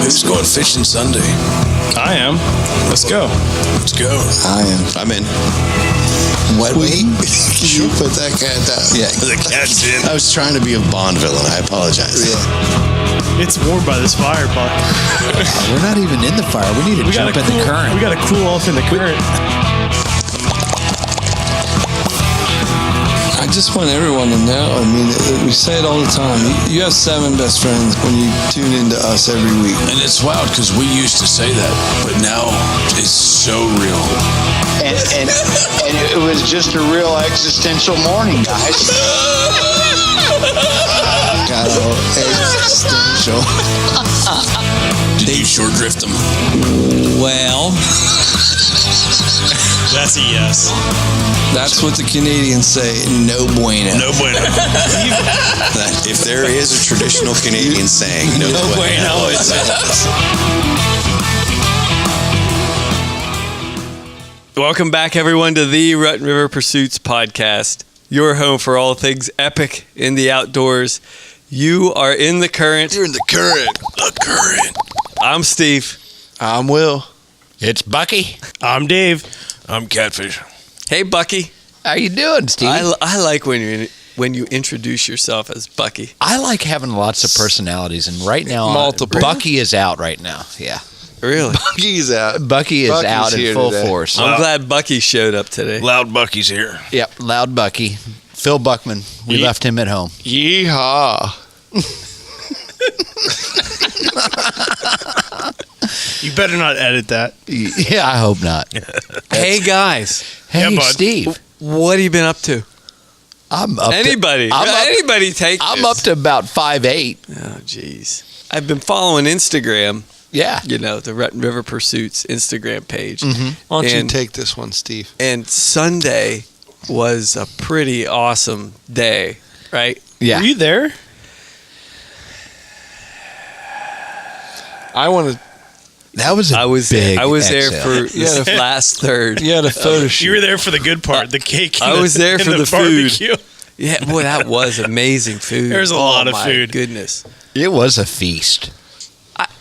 Who's going fishing Sunday? I am. Let's go. Let's go. I am. I'm in. What? Wait. Can you put that cat down? Yeah. The cat's in. I was trying to be a Bond villain. I apologize. Yeah. It's warm by this fire, Buck. We're not even in the fire. We need to jump in the current. We got to cool off in the current. I just want everyone to know, I mean, we say it all the time. You have 7 best friends when you tune into us every week. And it's wild because we used to say that, but now it's so real. And it was just a real existential morning, guys. Got all existential. Did you short drift them? Well, That's a yes. That's what the Canadians say, no bueno. No bueno. If there is a traditional Canadian saying, no bueno. Welcome back, everyone, to the Rut and River Pursuits podcast, your home for all things epic in the outdoors. You are in the current. You're in the current. The current. I'm Steve. I'm Will. it's Bucky. I'm Dave. I'm Catfish. Hey, Bucky. How you doing, Steve? I like when you introduce yourself as Bucky. I like having lots of personalities, and right now, Multiple. Bucky is out right now. Yeah, Really? Bucky's out. Bucky is Bucky's out in here full today. force. I'm glad Bucky showed up today. Loud Bucky's here. Yep, loud Bucky. Phil Buckman. We left him at home. Yeehaw. You better not edit that. Yeah, I hope not. Hey, guys. Hey, Yeah, bud. Steve. What have you been up to? I'm up. Anybody? Anybody take I'm this. up to about 5'8". Oh, jeez. I've been following Instagram, Yeah. you know, the Rut and River Pursuits Instagram page. Why don't you And- take this one, Steve? And Sunday was a pretty awesome day, right? Yeah. Were you there? I want to. That was a I was big there exhale. for this last third. You had a photo shoot. You were there for the good part, the cake. I was there for the food. barbecue. Yeah, boy, that was amazing food. There's a lot of my food. Goodness. It was a feast.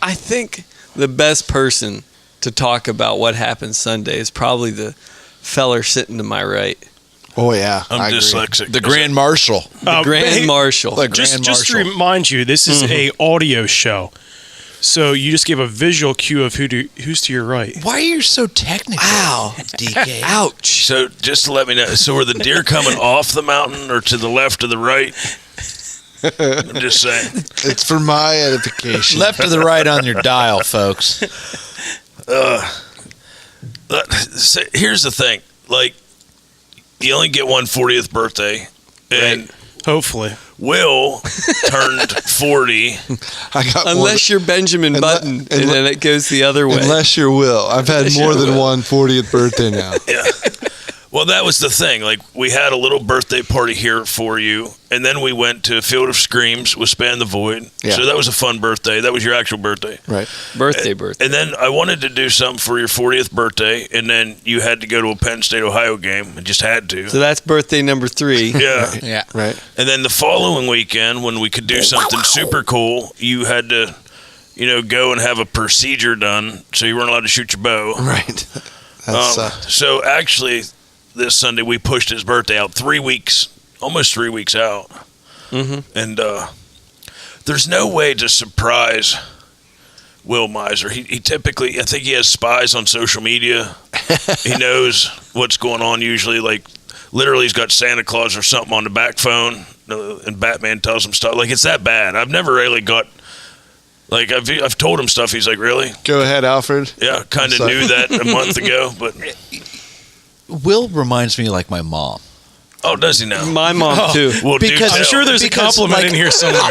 I think the best person to talk about what happened Sunday is probably the feller sitting to my right. Oh, yeah. I'm I agree. dyslexic. The Grand Marshal. The Grand hey, Marshal. The Just Grand to Marshal. remind you, this is a audio show. So you just gave a visual cue of who's to your right. Why are you so technical? Ow. DK. Ouch. So just to let me know, so are the deer coming off the mountain or to the left or the right? I'm just saying. It's for my edification. Left to the right on your dial, folks. So here's the thing. Like, you only get one 40th birthday. And Hopefully. Will turned 40. I got Unless you're Benjamin Button, and then it goes the other way. Unless you're Will. I've had more than one 40th birthday now. Yeah. Well, that was the thing. Like, we had a little birthday party here for you, and then we went to Field of Screams with Span the Void. Yeah. So that was a fun birthday. That was your actual birthday. Right. birthday. And then I wanted to do something for your 40th birthday, and then you had to go to a Penn State, Ohio game. I just had to. So that's birthday number 3. Yeah. Yeah. Right. And then the following weekend, when we could do something super cool, you had to, go and have a procedure done, so you weren't allowed to shoot your bow. Right. That's, So actually, this Sunday we pushed his birthday out 3 weeks, almost 3 weeks out. Mm-hmm. And there's no way to surprise Will Miser. He typically, I think he has spies on social media. He knows what's going on usually. Like, literally, he's got Santa Claus or something on the back phone, and Batman tells him stuff. Like, it's that bad. I've never really got, like, I've told him stuff. He's like, really? Go ahead, Alfred. Yeah, kind of sorry. knew that a month ago, but Will reminds me like my mom. oh, does he now? My mom, too. Well, do Because- tell. I'm sure there's a Because, compliment like, in here somewhere.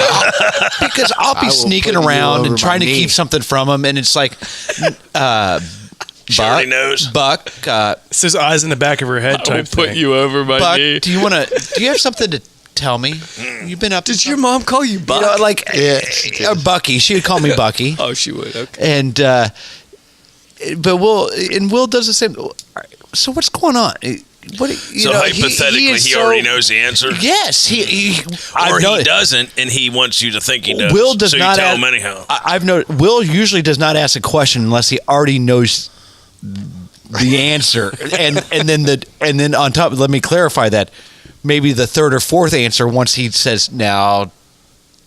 Because I'll I be will sneaking put you around over and trying to my knee. keep something from him, and it's like, She already knows. Buck, It says eyes in the back of her head I will type put thing. you over my Buck, knee. do you have something to tell me? You've been up to Did your mom call you Buck? Yeah, she did. Bucky. She would call me Bucky. Oh, she would. Okay. And but Will does the same. So what's going on? What? So hypothetically, he already knows the answer. Yes, he doesn't, and he wants you to think he does. Will does so not you tell ask, him anyhow. I've noticed Will usually does not ask a question unless he already knows the answer, and then on top, let me clarify that maybe the third or fourth answer once he says, "Now,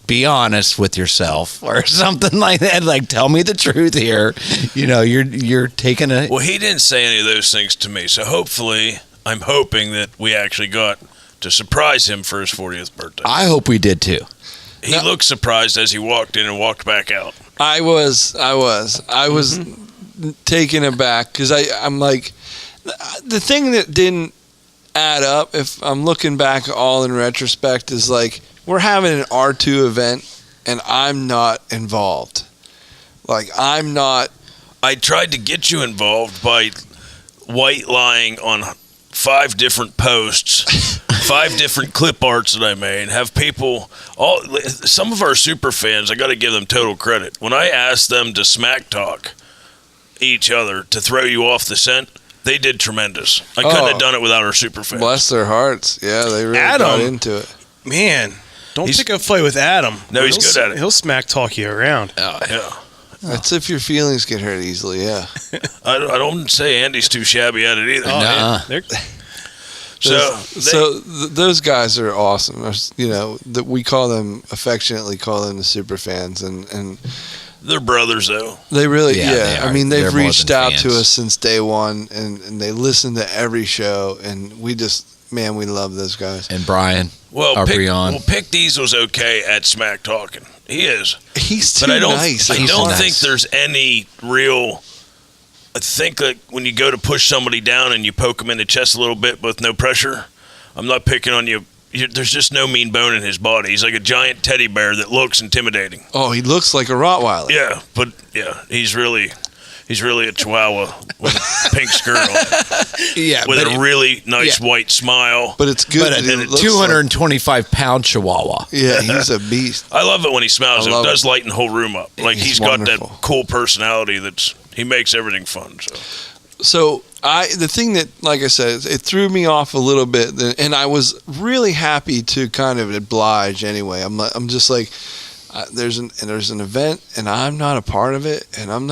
be honest with yourself," or something like that. Like, tell me the truth here. You're taking a. Well, he didn't say any of those things to me, so hopefully, I'm hoping that we actually got to surprise him for his 40th birthday. I hope we did too. He looked surprised as he walked in and walked back out. I was taken aback because I'm like, the thing that didn't add up, if I'm looking back all in retrospect, is like, we're having an R2 event and I'm not involved. Like, I'm not. I tried to get you involved by white lying on 5 different posts, 5 different clip arts that I made. Have people, some of our super fans, I got to give them total credit. When I asked them to smack talk each other to throw you off the scent, they did tremendous. I couldn't have done it without our super fans. Bless their hearts. Yeah, they really got into it. Man, don't pick a fight with Adam. No, he's good at it. He'll smack talk you around. Yeah. That's if your feelings get hurt easily, yeah. I don't say Andy's too shabby at it either. Those guys are awesome. That we affectionately call them the super fans, and they're brothers though. They really, they are. I mean, they've They're more reached than out fans. to us since day one, and they listen to every show, and we love those guys. And Brian, Well, Brian. Pick Diesel's okay at smack talking. He is. He's too But I don't. nice. I He's don't nice. think there's any real. I think that when you go to push somebody down and you poke them in the chest a little bit with no pressure, I'm not picking on you. There's just no mean bone in his body. He's like a giant teddy bear that looks intimidating. Oh, he looks like a Rottweiler. Yeah, but he's really a Chihuahua with a pink skirt on. Yeah, with a really nice white smile. But it's good. But that he a looks 225-pound Chihuahua. yeah, he's a beast. I love it when he smiles. It love does lighten the whole room up. Like He's he's got wonderful. that cool personality he makes everything fun. So the thing that, like I said, it threw me off a little bit, and I was really happy to kind of oblige anyway. I'm just like, there's an event, and I'm not a part of it, and I'm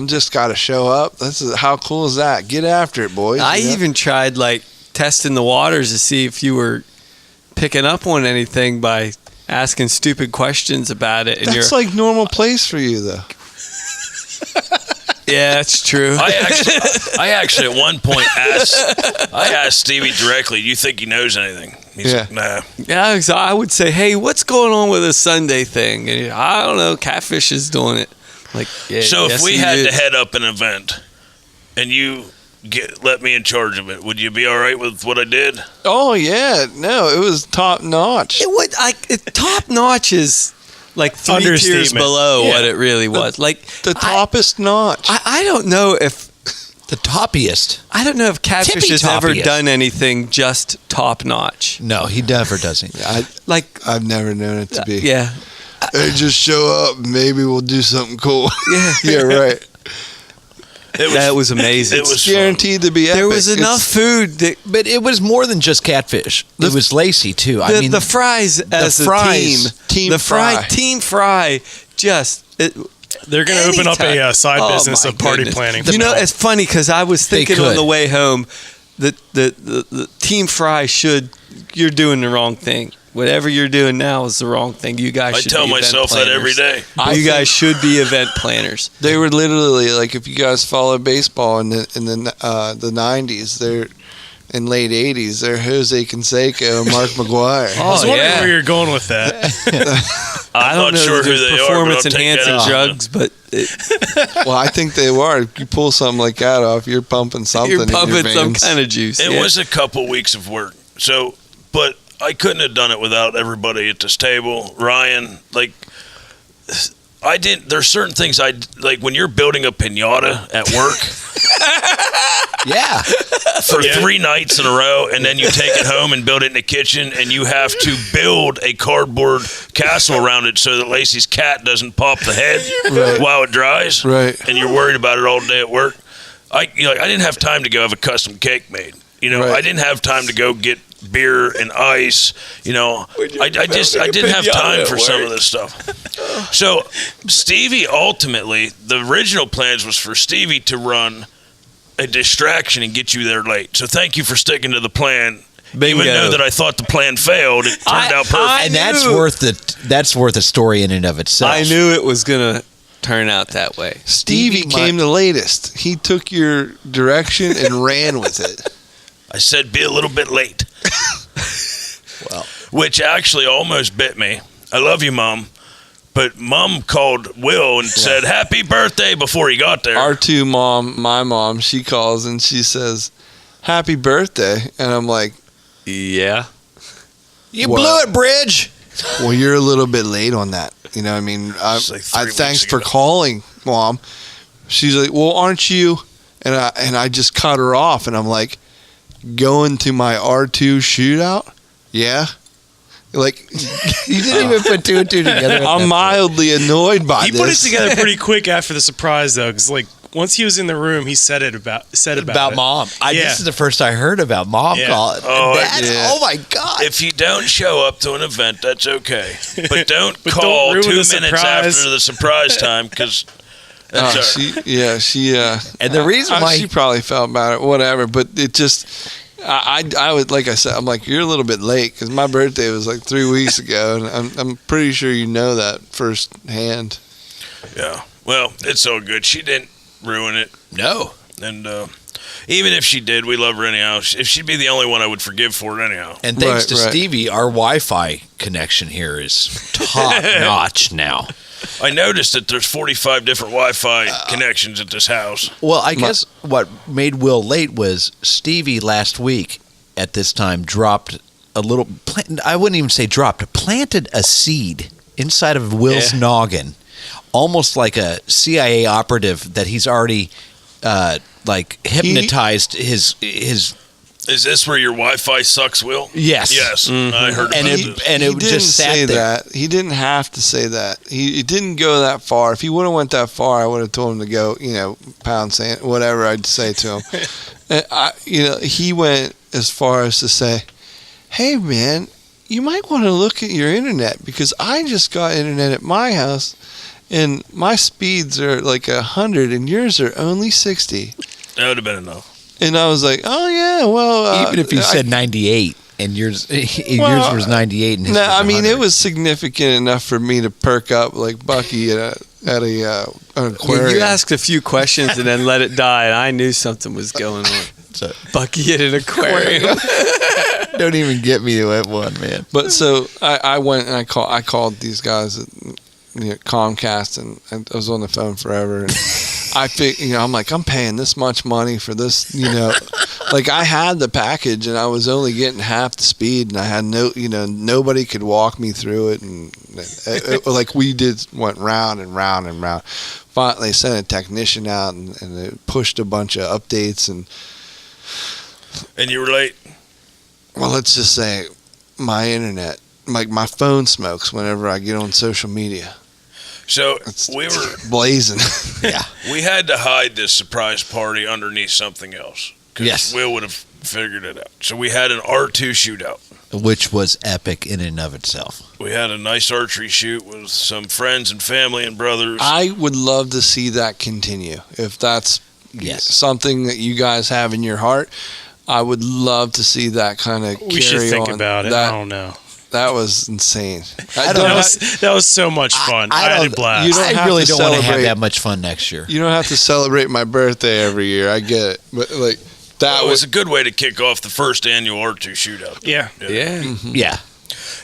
just got to show up. How cool is that? Get after it, boys. I even tried testing the waters to see if you were picking up on anything by asking stupid questions about it. And That's like normal place for you, though. Yeah, that's true. I actually at one point asked Stevie directly, "Do you think he knows anything?" He's like, "Nah." Yeah, so I would say, "Hey, what's going on with this Sunday thing?" And I don't know. Catfish is doing it. Like, yeah, So if yes, we he had is. to head up an event, and you let me in charge of it, would you be all right with what I did? Oh yeah, no, it was top notch. It would top notch is like 3 tiers Understatement. below Yeah. what it really was. Like The toppest notch. I don't know if The toppiest. Catfish has Tippy ever toppiest. done anything just top notch. No, he never doesn't. I've never known it to be. Yeah, Hey, just show up. Maybe we'll do something cool. yeah, Yeah, right. that was amazing. It was Guaranteed to be epic. There was enough food that But it was more than just catfish. It was Lacey too. the fries as a fries, team, Team Fry. Team Fry, They're going to open up a side business of party planning. You know, it's funny because I was thinking on could. the way home that the Team Fry you're doing the wrong thing. Whatever you're doing now is the wrong thing. You guys I should tell be event myself that every planners. day. You guys should be event planners. They were literally like, if you guys follow baseball in the 90s, they're in late 80s, they're Jose Canseco and Mark McGuire. I was wondering yeah. where you're going with that. I don't not know sure if who there's they are, but I'll performance take that enhancing as drugs, but Well, I think they were. If you pull something like that off, you're pumping something you're in your pumping some veins. kind of juice. It yeah. was a couple weeks of work. So, but I couldn't have done it without everybody at this table. Ryan, I didn't. There's certain things like when you're building a piñata at work. Yeah. For 3 nights in a row, and then you take it home and build it in the kitchen, and you have to build a cardboard castle around it so that Lacey's cat doesn't pop the head while it dries. Right. And you're worried about it all day at work. I didn't have time to go have a custom cake made. You know, Right. I didn't have time to go get beer and ice. You know, I didn't have time for some of this stuff. So Stevie, ultimately, the original plans was for Stevie to run a distraction and get you there late. So thank you for sticking to the plan. Bingo. Even though that I thought the plan failed, it turned out perfect. And that's worth a story in and of itself. I knew it was gonna turn out that way. Stevie came the latest. He took your direction and ran with it. I said be a little bit late. Well, which actually almost bit me. I love you, Mom. But Mom called Will and said, happy birthday before he got there. R2 mom, my mom, she calls and she says, happy birthday. And I'm like, Yeah. you What? blew it, Bridge. well, you're a little bit late on that. You know what I mean? It's like 3 weeks Thanks for ago. calling, Mom. She's like, well, aren't you? And I just cut her off and I'm like, going to my R2 shootout? Yeah. Like, You didn't even put two and two together. I'm mildly annoyed by He this. put it together pretty quick after the surprise, though, because like once he was in the room, he said about about it. Mom. Yeah. This is the first I heard about Mom Yeah. calling. Oh, yeah. Oh my God. If you don't show up to an event, that's okay. But don't But call don't 2 ruin minutes the surprise. after the surprise time because that's all right. she And the reason why she probably felt about it, whatever. But it just, I would, like I said, I'm like, you're a little bit late because my birthday was like 3 weeks ago, and I'm pretty sure you know that firsthand. Yeah. Well, it's all good. She didn't ruin it. no. And even if she did, we love her anyhow. If she'd be the only one, I would forgive for it anyhow. And thanks Right, to right. Stevie, our Wi-Fi connection here is top notch now. I noticed that there's 45 different Wi-Fi connections at this house. Well, I guess what made Will late was Stevie last week at this time dropped a little. I wouldn't even say dropped. Planted a seed inside of Will's noggin, almost like a CIA operative that he's already like hypnotized his. Is this where your Wi-Fi sucks, Will? Yes. Yes. I heard And about it- this. and he it didn't just sat say there. that. He didn't have to say that. He didn't go that far. If he would have went that far, I would have told him to go. Pound sand, whatever I'd say to him. And he went as far as to say, "Hey, man, you might want to look at your internet because I just got internet at my house, and my speeds are like 100, and yours are only 60." That would have been enough. And I was like, "Oh yeah, well." Even if you said 98 and yours was 98 and his No, was I mean 100. it was significant enough for me to perk up like Bucky at an aquarium. You asked a few questions and then let it die, and I knew something was going on. So, Bucky at an aquarium. don't even get me to that one, man. But so I went and I called these guys at Comcast, and I was on the phone forever. And I'm like, I'm paying this much money for this, like I had the package and I was only getting half the speed, and I had nobody could walk me through it, and like we went round and round and round. Finally, they sent a technician out and they pushed a bunch of updates, and And you were late. well, let's just say my internet, like my phone smokes whenever I get on social media. So It's we were blazing. we had to hide this surprise party underneath something else. 'Cause Yes. Will would have figured it out. So we had an R2 shootout. Which was epic in and of itself. We had a nice archery shoot with some friends and family and brothers. I would love to see that continue. If that's Yes. something that you guys have in your heart, I would love to see that kind of carry We should think on. about it. I don't know. That was insane. That was so much fun. I had a blast. You don't I have really to don't want to have celebrate- that much fun next year. You don't have to celebrate my birthday every year. I get it, but like that It was was a good way to kick off the first annual R2 shootout. Yeah. Yeah. Yeah.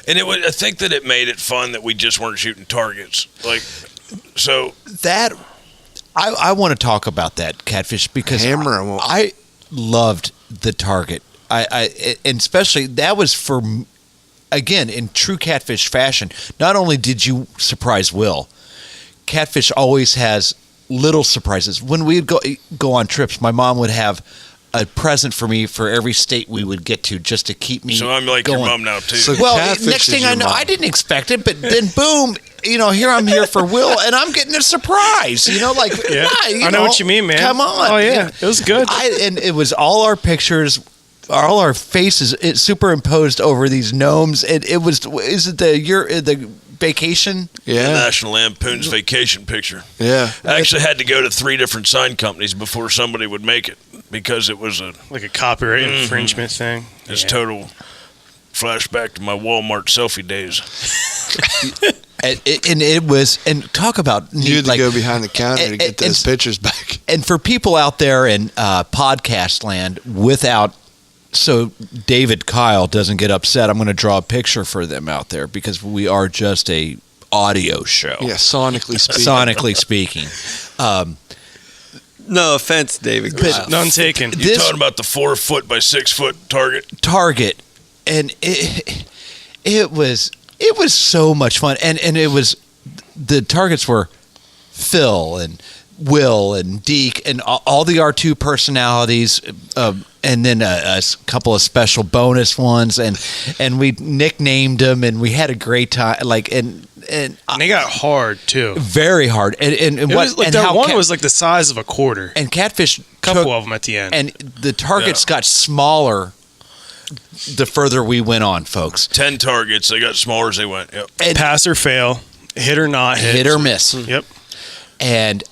And I think that it made it fun that we just weren't shooting targets. Like, so That I want to talk about that, Catfish, because Hammer 'em. I loved the target. And especially that was for, again, in true Catfish fashion. Not only did you surprise Will, Catfish always has little surprises. When we'd go on trips, my mom would have a present for me for every state we would get to, just to keep me. So I'm like going. your mom now too. So- Well, Catfish next is thing your I know, mom. I didn't expect it, but then boom, here I'm here for Will, and I'm getting a surprise. Like, Yeah. why, I know what you mean, man. Come on, Oh, yeah. It was good. And it was all our pictures all our faces it superimposed over these gnomes. Is it the vacation? Yeah. The National Lampoon's Vacation picture. Yeah. I actually had to go to 3 different sign companies before somebody would make it because it was like a copyright infringement thing. It's total flashback to my Walmart selfie days. And it was, and talk about You had to go behind the counter to get those pictures back. And for people out there in podcast land, so David Kyle doesn't get upset, I'm going to draw a picture for them out there because we are just a audio show. Yeah, sonically speaking. Sonically speaking. No offense, David. None taken. You're talking about the 4 foot by 6 foot target. And it was so much fun, and it was, the targets were Phil and Will and Deke and all the R2 personalities, and then a couple of special bonus ones, and we nicknamed them, and we had a great time. And they got hard too, very hard. And it what was like and that how one was like the size of a quarter. And Catfish, couple of them at the end, and the targets got smaller the further we went on, folks. 10 targets, they got smaller as they went. Yep. And pass or fail, hit or not hit, hit or miss. Yep. And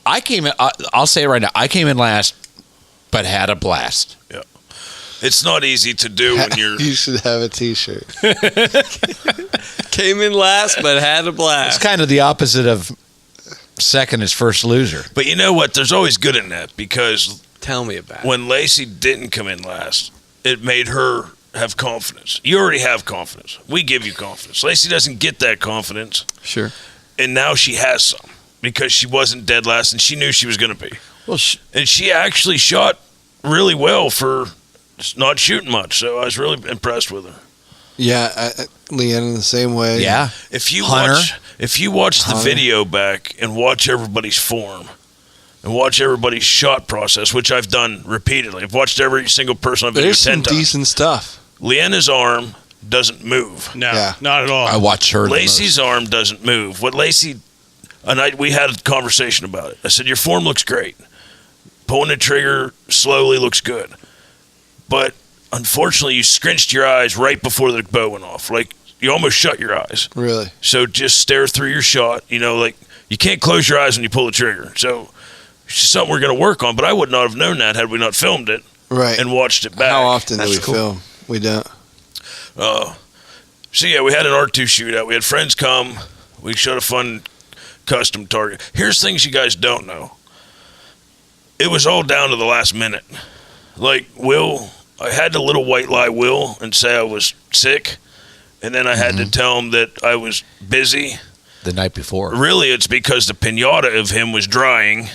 I came in, I'll say it right now, I came in last, but had a blast. Yeah. It's not easy to do when you're... You should have a t-shirt. Came in last, but had a blast. It's kind of the opposite of second is first loser. But you know what? There's always good in that because Tell me about it. when Lacey didn't come in last, it made her have confidence. You already have confidence. We give you confidence. Lacey doesn't get that confidence, Sure. and now she has some because she wasn't dead last, and she knew she was going to be. Well, And she actually shot really well for not shooting much, so I was really impressed with her. Yeah, Leanne in the same way. yeah. If you Hunter. watch the Hunter. video back and watch everybody's form and watch everybody's shot process, which I've done repeatedly. I've watched every single person I've There's some 10 times. decent stuff. Leanna's arm doesn't move. No, Yeah. not at all. I watched her. the Lacey's arm doesn't move. What Lacey and we had a conversation about it. I said, your form looks great. Pulling the trigger slowly looks good. But unfortunately, you scrinched your eyes right before the bow went off. Like, you almost shut your eyes. Really. So just stare through your shot. You know, like, you can't close your eyes when you pull the trigger. So it's just something we're going to work on. But I would not have known that had we not filmed it Right. and watched it back. How often do we That's cool. film? We don't. So, yeah, we had an R2 shootout. We had friends come. We shot a fun custom target. Here's things you guys don't know. It was all down to the last minute. Like, Will, I had to little white lie Will and say I was sick. And then I had to tell him that I was busy. the night before. Really, it's because the pinata of him was drying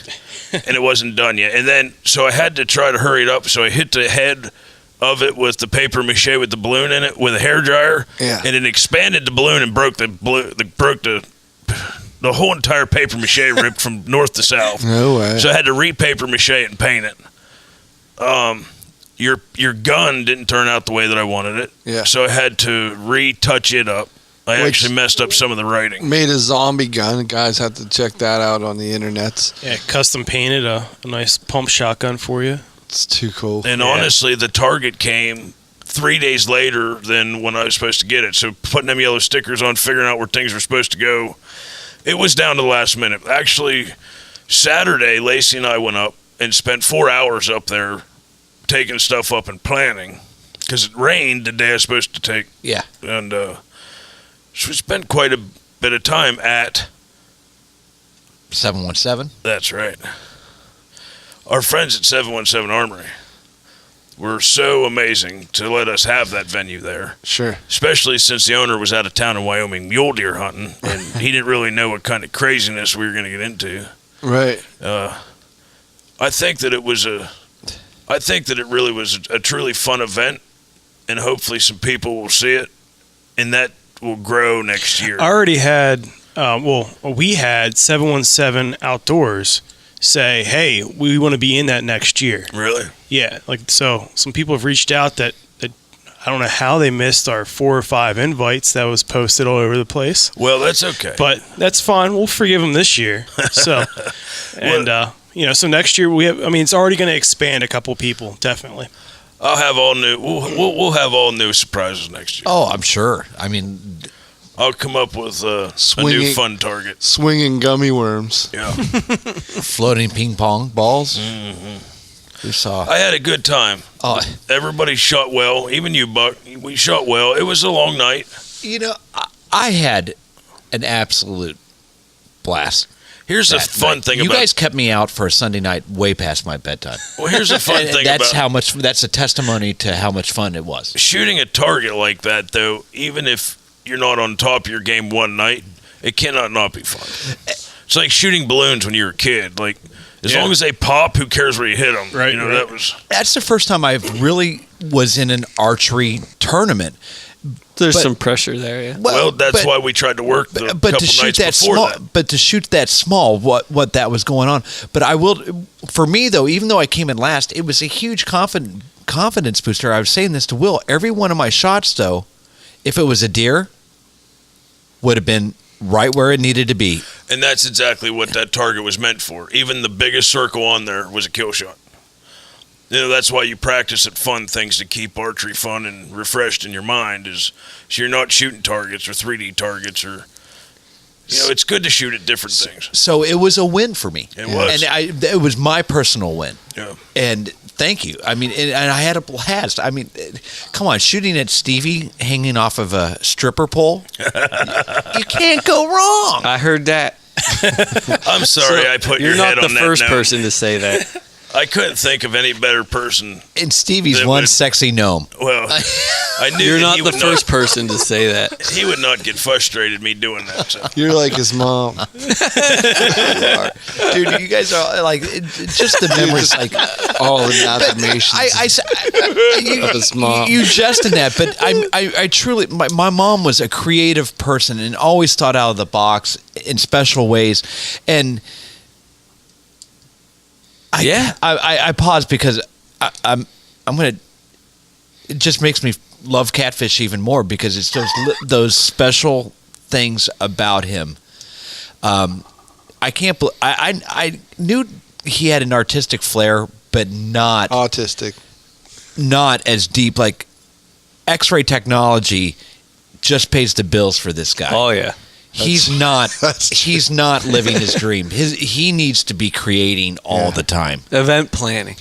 and it wasn't done yet. And then, so I had to try to hurry it up. So I hit the head of it with the paper mache with the balloon in it with a hairdryer. Yeah. And it expanded the balloon and broke the whole entire paper mache ripped from north to south. No way. So I had to re-paper mache it and paint it. Your gun didn't turn out the way that I wanted it. Yeah. So I had to retouch it up. I Which- actually messed up some of the writing. Made a zombie gun. Guys have to check that out on the internet. Yeah, custom painted a nice pump shotgun for you. It's too cool. And Yeah. honestly, the target came 3 days later than when I was supposed to get it. So putting them yellow stickers on, figuring out where things were supposed to go, it was down to the last minute. Actually, Saturday, Lacey and I went up and spent 4 hours up there taking stuff up and planning because it rained the day I was supposed to take. Yeah. And so we spent quite a bit of time at, 717. that's right, our friends at 717 Armory were so amazing to let us have that venue there. Sure. Especially since the owner was out of town in Wyoming mule deer hunting, and he didn't really know what kind of craziness we were going to get into. Right. I think that it really was a truly fun event, and hopefully some people will see it, and that will grow next year. I already had, we had 717 Outdoors say, hey, we want to be in that next year. Really? Yeah, like, so some people have reached out that I don't know how they missed our 4 or 5 invites that was posted all over the place. Well, that's okay. But that's fine. We'll forgive them this year. So, and, so next year it's already going to expand a couple people, definitely. I'll have all new. We'll have all new surprises next year. Oh, I'm sure. I mean, I'll come up with a new fun target. Swinging gummy worms. Yeah. floating ping pong balls. We saw. I had a good time. Oh, Everybody shot well. Even you, Buck. We shot well. It was a long night. you know, I had an absolute blast. Here's the that fun night. thing You about guys kept me out for a Sunday night way past my bedtime. Well, here's the fun thing That's about how much. That's a testimony to how much fun it was. shooting a target like that, though. Even if you're not on top of your game one night, it cannot not be fun. It's like shooting balloons when you were a kid. Like, as long as they pop, who cares where you hit them? Right, You know, right. that was. That's the first time I really was in an archery tournament. There's But- some pressure there. Yeah. Well, that's but- why we tried to work the but couple to shoot nights that before small, that. but to shoot that small, what that was going on. But I will, for me though, even though I came in last, it was a huge confidence booster. I was saying this to Will. Every one of my shots, though, if it was a deer, would have been right where it needed to be. And that's exactly what that target was meant for. Even the biggest circle on there was a kill shot. You know, that's why you practice at fun things to keep archery fun and refreshed in your mind. Is so you're not shooting targets or 3D targets or. You know, it's good to shoot at different things. So it was a win for me. It was. And it was my personal win. Yeah. And thank you. I mean, and I had a blast. I mean, come on, shooting at Stevie hanging off of a stripper pole, you can't go wrong. I heard that. I'm sorry I put You're your head not on the that first note. person to say that. I couldn't think of any better person. And Stevie's That one would- sexy gnome. Well, I knew You're that not he the would first person to say that. He would not get frustrated me doing that. So. You're like his mom. Dude, you guys are like, just the memories. Like, All amalgamations you, of his mom. you jest in that, but I truly, my mom was a creative person and always thought out of the box in special ways. And I paused because I'm gonna. It just makes me love Catfish even more because it's those special things about him. I can't. I knew he had an artistic flair, but not Autistic. not as deep. Like X-ray technology just pays the bills for this guy. Oh yeah. He's not living his dream. He needs to be creating all the time. Event planning.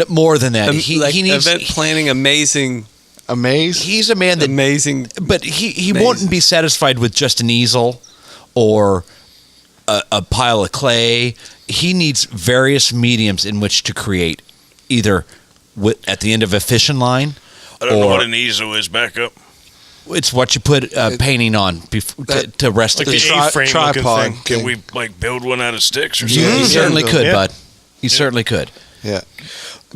More than that, he needs event planning. Amazing. He's a man that Amazing. but he won't be satisfied with just an easel or a pile of clay. He needs various mediums in which to create, either at the end of a fishing line. I don't know or what an easel is. Back up. It's what you put painting on to rest Like the an fish. A-frame looking tripod. thing. Can we like build one out of sticks or You something? Yeah. certainly could, Yeah. bud. You certainly could. Yeah.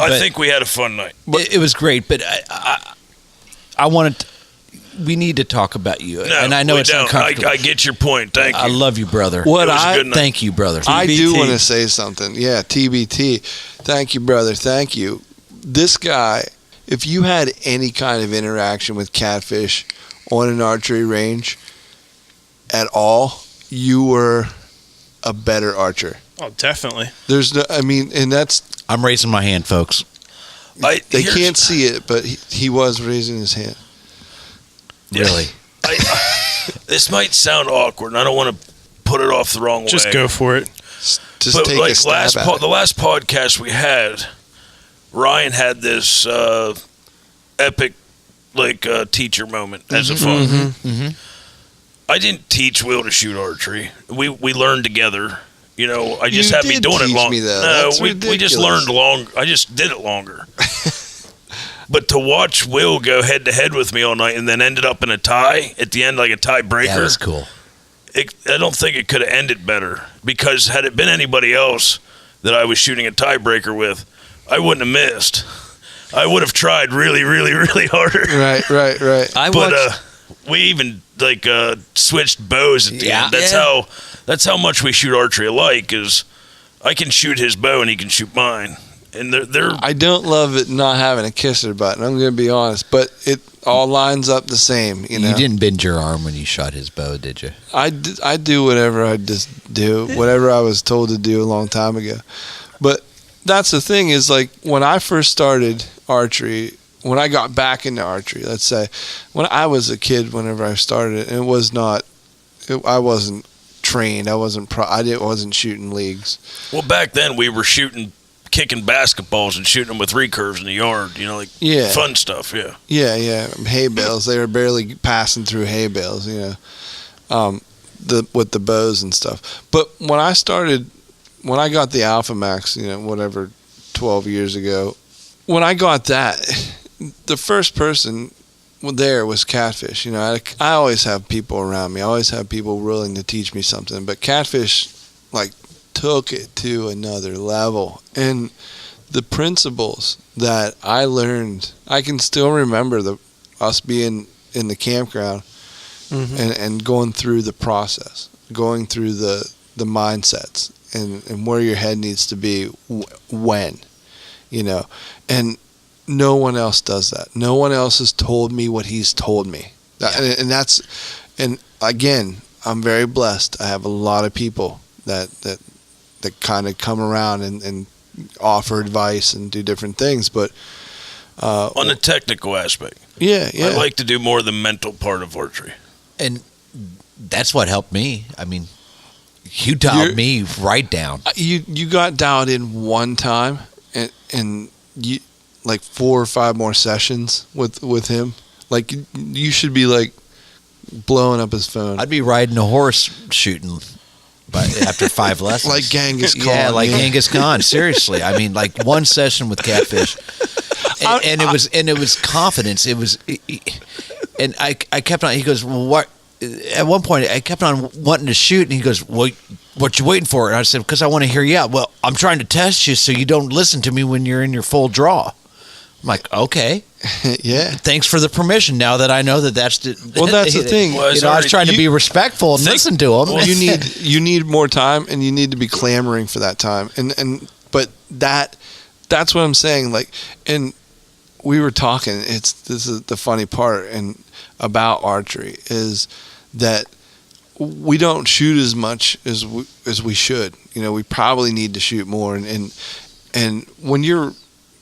I but- think we had a fun night. It was great, but I wanted. We need to talk about you, No, and I know we it's don't. uncomfortable. I get your point. Thank you. I love you, brother. What It was a I good night. Thank you, brother. I do TBT. want to say something. Yeah, TBT. Thank you, brother. Thank you. This guy, if you had any kind of interaction with Catfish on an archery range at all, you were a better archer. Oh, definitely. There's no, I mean, and that's, I'm raising my hand, folks. they Here's- can't see it, but he was raising his hand. Really. This might sound awkward, and I don't want to put it off the wrong way. Just go for it. Just But take like a stab at it. the last podcast we had, Ryan had this epic teacher moment as a fun. I didn't teach Will to shoot archery. We learned together. You know, I just You had me did doing it teach long. me that. No, That's we just ridiculous. learned long. I just did it longer. But to watch Will go head to head with me all night and then ended up in a tie at the end, like a tiebreaker. That was cool. I don't think it could have ended better, because had it been anybody else that I was shooting a tiebreaker with, I wouldn't have missed. I would have tried really, really, really harder. Right. I But watched. we even switched bows at the Yeah. end. That's how much we shoot archery alike. Is I can shoot his bow and he can shoot mine, and they're I don't love it not having a kisser button. I'm going to be honest, but it all lines up the same. You know, You didn't bend your arm when you shot his bow, did you? I do whatever I just do, whatever I was told to do a long time ago. But that's the thing is, like, when I first started archery, when I got back into archery, let's say, when I was a kid, whenever I started, I wasn't trained. I wasn't shooting leagues. Well, back then we were kicking basketballs and shooting them with recurves in the yard. Fun stuff. Yeah. Yeah. Hay bales. They were barely passing through hay bales. With the bows and stuff. But when I got the Alpha Max, 12 years ago, when I got that, the first person there was Catfish. I always have people around me. I always have people willing to teach me something. But Catfish, took it to another level. And the principles that I learned, I can still remember us being in the campground and going through the process, going through the mindsets and where your head needs to be when, and no one else does that. No one else has told me what he's told me. And again, I'm very blessed. I have a lot of people that kind of come around and offer advice and do different things. But on the technical aspect, yeah, I like to do more of the mental part of archery. And that's what helped me. I mean, you dialed me right down. You got dialed in one time, and you 4 or 5 more sessions with him. You should be blowing up his phone. I'd be riding a horse shooting, but after 5 lessons, like Genghis Khan. Yeah, Genghis Khan. Seriously, I mean, one session with Catfish, and it was confidence. It was, and I kept on. He goes, well, what? At one point, I kept on wanting to shoot, and he goes, well, what you waiting for? And I said, because I want to hear you out. Well, I'm trying to test you so you don't listen to me when you're in your full draw. I'm like, okay. Yeah. Thanks for the permission. Now that I know that's the thing. I was trying to be respectful and listen to him. Well, you need more time, and you need to be clamoring for that time. But that's what I'm saying. And we were talking. This is the funny part and about archery is that we don't shoot as much as we should. We probably need to shoot more. And when you're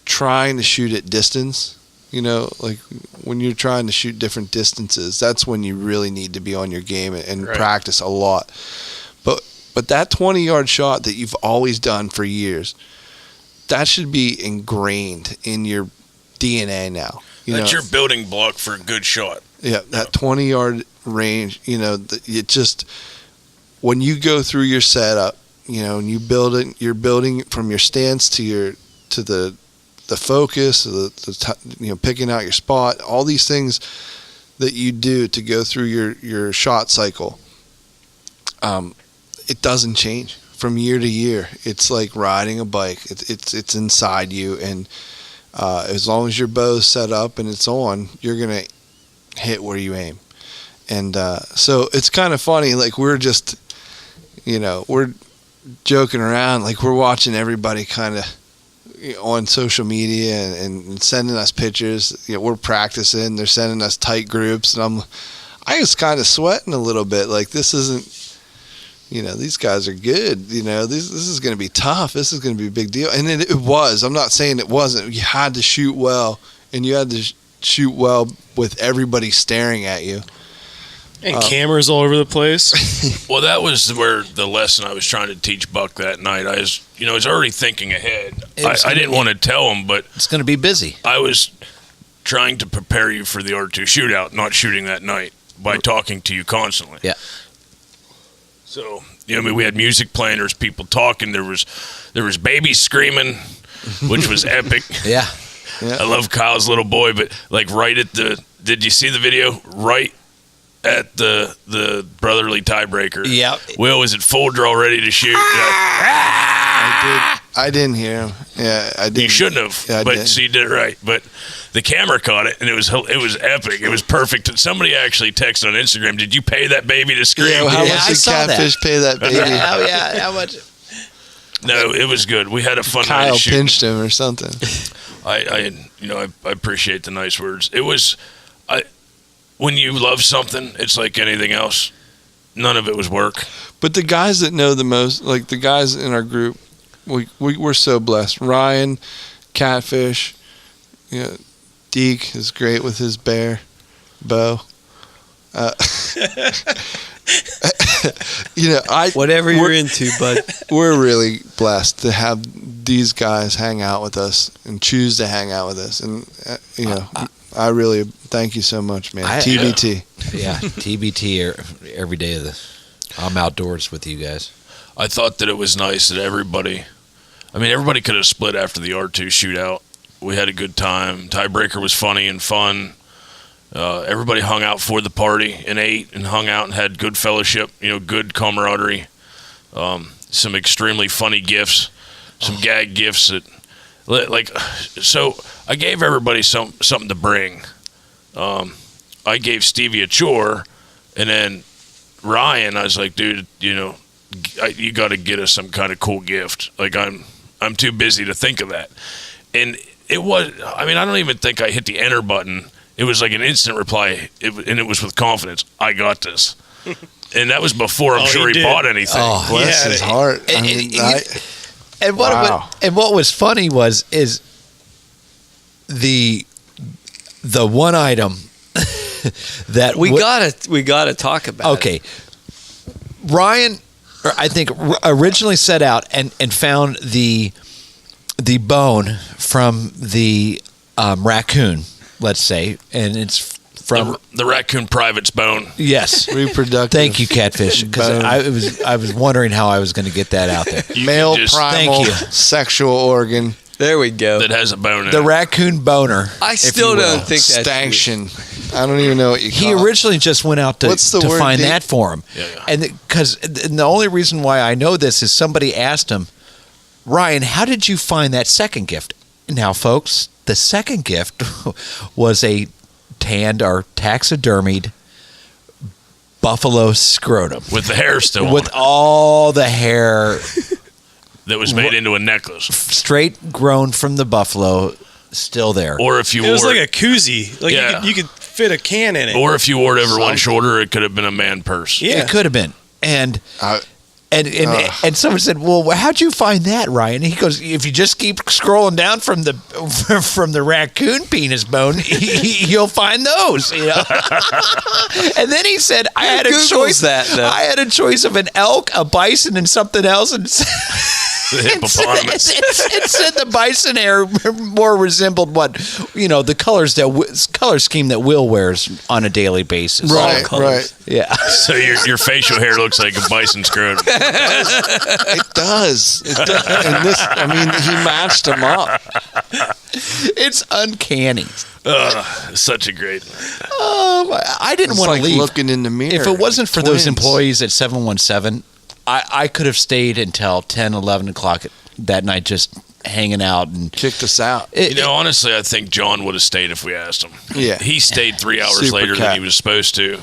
trying to shoot at distance, when you're trying to shoot different distances, that's when you really need to be on your game and practice a lot. But that 20-yard shot that you've always done for years, that should be ingrained in your DNA now. That's your building block for a good shot. Yeah, that 20-yard range, it just, when you go through your setup, and you build it, you're building from your stance to the focus, picking out your spot, all these things that you do to go through your shot cycle. It doesn't change from year to year. It's like riding a bike. It's inside you, and as long as your bow's set up and it's on, you're gonna hit where you aim. And so it's kind of funny. We're just, we're joking around. We're watching everybody kind of on social media and sending us pictures. We're practicing. They're sending us tight groups, and I was kind of sweating a little bit. This isn't. These guys are good. This is going to be tough. This is going to be a big deal. And it was. I'm not saying it wasn't. You had to shoot well, and you had to shoot well with everybody staring at you. And cameras all over the place. Well, that was where the lesson I was trying to teach Buck that night. I was already thinking ahead. I didn't want to tell him, but it's going to be busy. I was trying to prepare you for the R2 shootout, not shooting that night, by talking to you constantly. Yeah. So, we had music playing, there was people talking, there was babies screaming, which was epic. Yeah. I love Kyle's little boy, but right at did you see the video? Right at the brotherly tiebreaker. Yeah. Will was at full draw ready to shoot. I didn't hear him. Yeah, I didn't. You shouldn't have, Yeah, but so you did it right. But the camera caught it, and it was epic. It was perfect. And somebody actually texted on Instagram, "Did you pay that baby to scream?" Yeah, how much did Catfish pay that baby? Yeah, how much? No, it was good. We had a fun night. Kyle pinched him or something. I appreciate the nice words. It was, when you love something, it's like anything else. None of it was work. But the guys that know the most, the guys in our group, we're so blessed. Ryan, Catfish, Deke is great with his bear bow. Whatever you're into, bud. We're really blessed to have these guys hang out with us and choose to hang out with us. And, I really thank you so much, man. TBT. Yeah, TBT every day of I'm outdoors with you guys. I thought that it was nice that everybody could have split after the R2's shootout. We had a good time. Tiebreaker was funny and fun. Everybody hung out for the party and ate and hung out and had good fellowship, good camaraderie. Some extremely funny gifts, some gag gifts so I gave everybody something to bring. I gave Stevie a chore, and then Ryan, I was like, dude, you got to get us some kind of cool gift. Like I'm too busy to think of that. And it was, I don't even think I hit the enter button. It was like an instant reply, and it was with confidence. I got this. And that was before I'm sure he bought anything. Oh, bless his heart. And what was funny is the one item that we gotta talk about. Okay, Ryan, I think originally set out and found the bone from the raccoon, let's say, and it's from the raccoon private's bone. Yes, reproductive. Thank you, Catfish, because I was wondering how I was going to get that out there. Male primal sexual organ. There we go. That has a bone in the it. raccoon boner. I still don't think that's stanchion. I don't even know what you call it. He originally just went out to find that for him. Yeah. And because the only reason why I know this is somebody asked him, Ryan, how did you find that second gift? Now, folks, the second gift was a tanned or taxidermied buffalo scrotum. With the hair still on With it. all the hair. That was made into a necklace. Straight grown from the buffalo, still there. Or if you It was like a koozie. Like Yeah. you could fit a can in it. Or if you wore it over one shoulder, it could have been a man purse. Yeah. It could have been. And someone said, "Well, how'd you find that, Ryan?" He goes, "If you just keep scrolling down from the raccoon penis bone, you'll find those." And then he said, "I had a choice. I had a choice of an elk, a bison, and something else." And The hippopotamus. it said the bison hair more resembled the color scheme that Will wears on a daily basis. Right. Yeah. So your facial hair looks like a bison scrotum. It does. And he matched them up. It's uncanny. Such a great. I didn't It's want like to leave. looking in the mirror. If it wasn't for those Twins. employees at 717, I could have stayed until 10, 11 o'clock that night just hanging out and kicked us out. Honestly, I think John would have stayed if we asked him. Yeah. He stayed 3 hours Super later cat. than he was supposed to.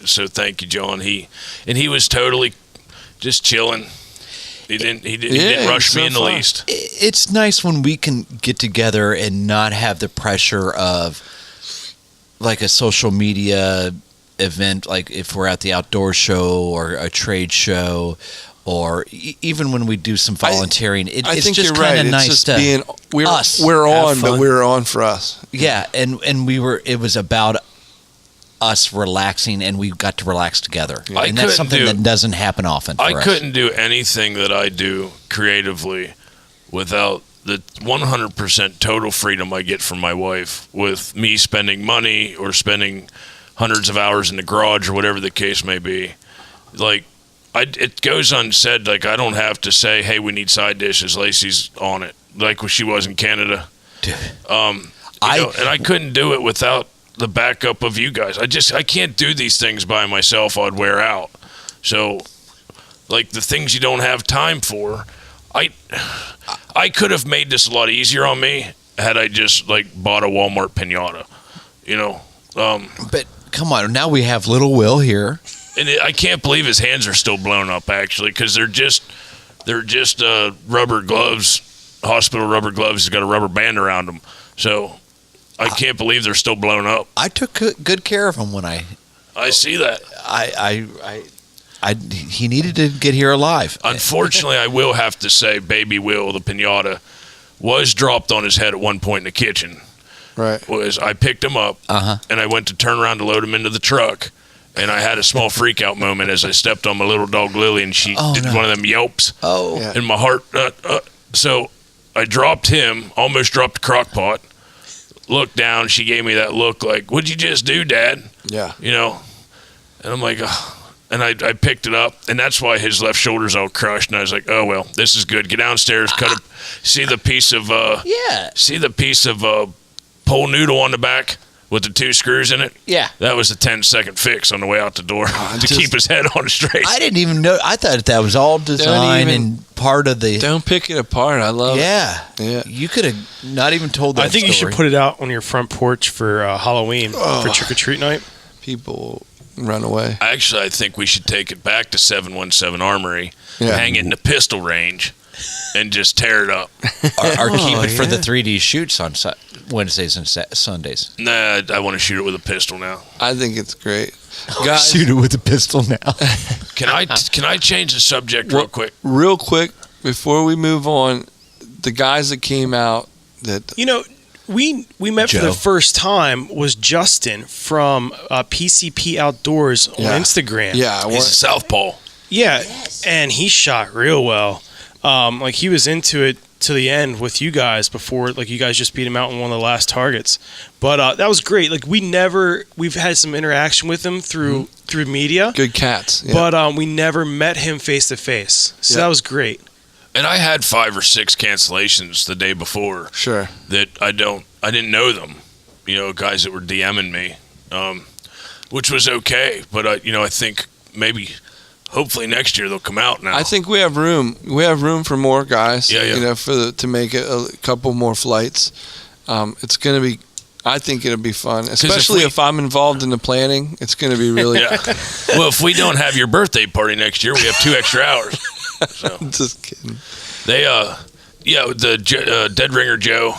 So thank you, John. He was totally just chilling. He didn't rush me in the least. It's nice when we can get together and not have the pressure of like a social media event, like if we're at the outdoor show or a trade show, or even when we do some volunteering. I it's think just you're right. kind of It's nice just to being we're have on, fun. but we're on for us. Yeah, and it was about us relaxing, and we got to relax together. Yeah. And that's something that doesn't happen often for us. I couldn't do anything that I do creatively without the 100% total freedom I get from my wife, with me spending money or spending hundreds of hours in the garage or whatever the case may be. Like, it goes unsaid. Like, I don't have to say, hey, we need side dishes. Lacey's on it. Like when she was in Canada. And I couldn't do it without the backup of you guys. I can't do these things by myself. I'd wear out. So, like, the things you don't have time for, I could have made this a lot easier on me had I just like bought a Walmart piñata, But come on, now we have little Will here, and I can't believe his hands are still blown up actually, because they're just rubber gloves, hospital rubber gloves. He's got a rubber band around them, so I can't believe they're still blown up. I took good care of him when I see that. He needed to get here alive. Unfortunately, I will have to say, baby Will, the piñata, was dropped on his head at one point in the kitchen. Right. was I picked him up and I went to turn around to load him into the truck. And I had a small freak out moment as I stepped on my little dog Lily, and she did one of them yelps. Oh. Yeah. And my heart. So I dropped him, almost dropped the crock pot. Looked down. She gave me that look like, "What'd you just do, Dad?" Yeah. You know. And I'm like, oh. And I picked it up, and that's why his left shoulder's all crushed. And I was like, oh well, this is good. Get downstairs, cut it. See the piece of pole noodle on the back with the 2 screws in it? Yeah. That was a 10-second fix on the way out the door to keep his head on straight. I didn't even know. I thought that was all design and part of the. Don't pick it apart. I love it. Yeah. You could have not even told that I think you should put it out on your front porch for Halloween for trick or treat night. People run away. Actually, I think we should take it back to 717 Armory, Yeah. hang it in the pistol range, and just tear it up. or keep it for the 3D shoots on Wednesdays and Sundays. Nah, I want to shoot it with a pistol now. I think it's great. Guys, Shoot it with a pistol now. Can I change the subject real quick? Real quick, before we move on, the guys that came out that We met for Joe. the first time was Justin from PCP Outdoors on Instagram. Yeah, He's a southpaw. Yeah, and he shot real well. Like he was into it to the end with you guys before, like you guys just beat him out in one of the last targets. But that was great. Like we've had some interaction with him through media, good cats. Yeah. but we never met him face to face. So that was great. And I had 5 or 6 cancellations the day before. Sure. That I didn't know them. Guys that were DMing me, which was okay. But I think maybe, hopefully next year they'll come out now. I think we have room. We have room for more guys. Yeah. To make a couple more flights. It's gonna be. I think it'll be fun, especially if I'm involved in the planning. It's gonna be really. Yeah. Well, if we don't have your birthday party next year, we have 2 extra hours. So. Just kidding. They the Dead Ringer Joe.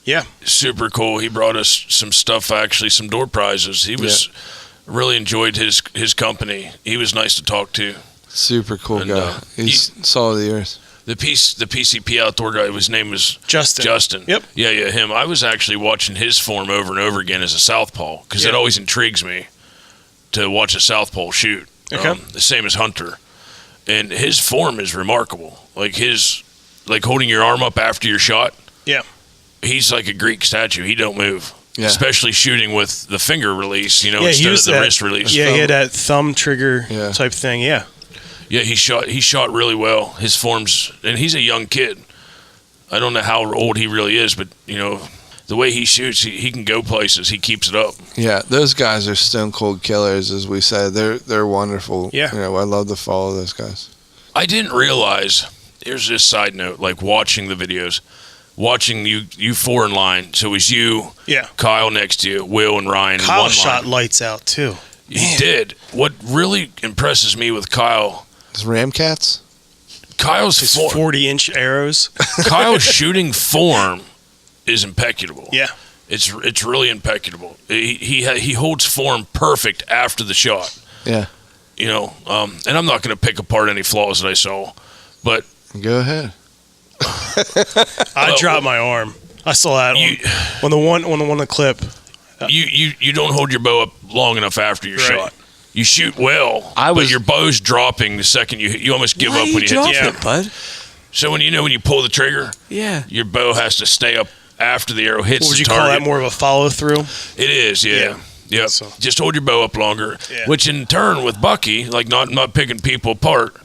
Yeah. Super cool. He brought us some stuff, actually, some door prizes. He was really enjoyed his company. He was nice to talk to. Super cool And, guy. He's salt of the earth. The PCP outdoor guy, his name was Justin. Yep. Yeah, him. I was actually watching his form over and over again as a southpaw because it always intrigues me to watch a southpaw shoot. Okay. The same as Hunter. And his form is remarkable. Like holding your arm up after your shot. Yeah. He's like a Greek statue. He don't move. Yeah. Especially shooting with the finger release, he instead of used the that, wrist release. Yeah, he had that thumb trigger type thing. Yeah. Yeah, he shot really well. His form's, and he's a young kid. I don't know how old he really is, but the way he shoots, he can go places. He keeps it up. Yeah, those guys are stone cold killers, as we said. They're wonderful. Yeah. I love to follow those guys. I didn't realize. Here's this side note: like watching the videos, watching you 4 in line. So it was you, Kyle next to you, Will and Ryan. Kyle one shot line. lights out too. He did. What really impresses me with Kyle, Is Ramcats? Kyle's His form, 40-inch arrows. Kyle's shooting form is impeccable. Yeah. It's really impeccable. He holds form perfect after the shot. Yeah. And I'm not going to pick apart any flaws that I saw, but Go ahead. I dropped my arm. I saw that on the one clip. you don't hold your bow up long enough after your shot. You shoot well, but your bow's dropping the second you almost give up when you hit it, bud? So when you pull the trigger, your bow has to stay up after the arrow hits What would the you target. call that? More of a follow through? It is, yeah. Yep. So. Just hold your bow up longer, Yeah. which in turn with Bucky, like not picking people apart,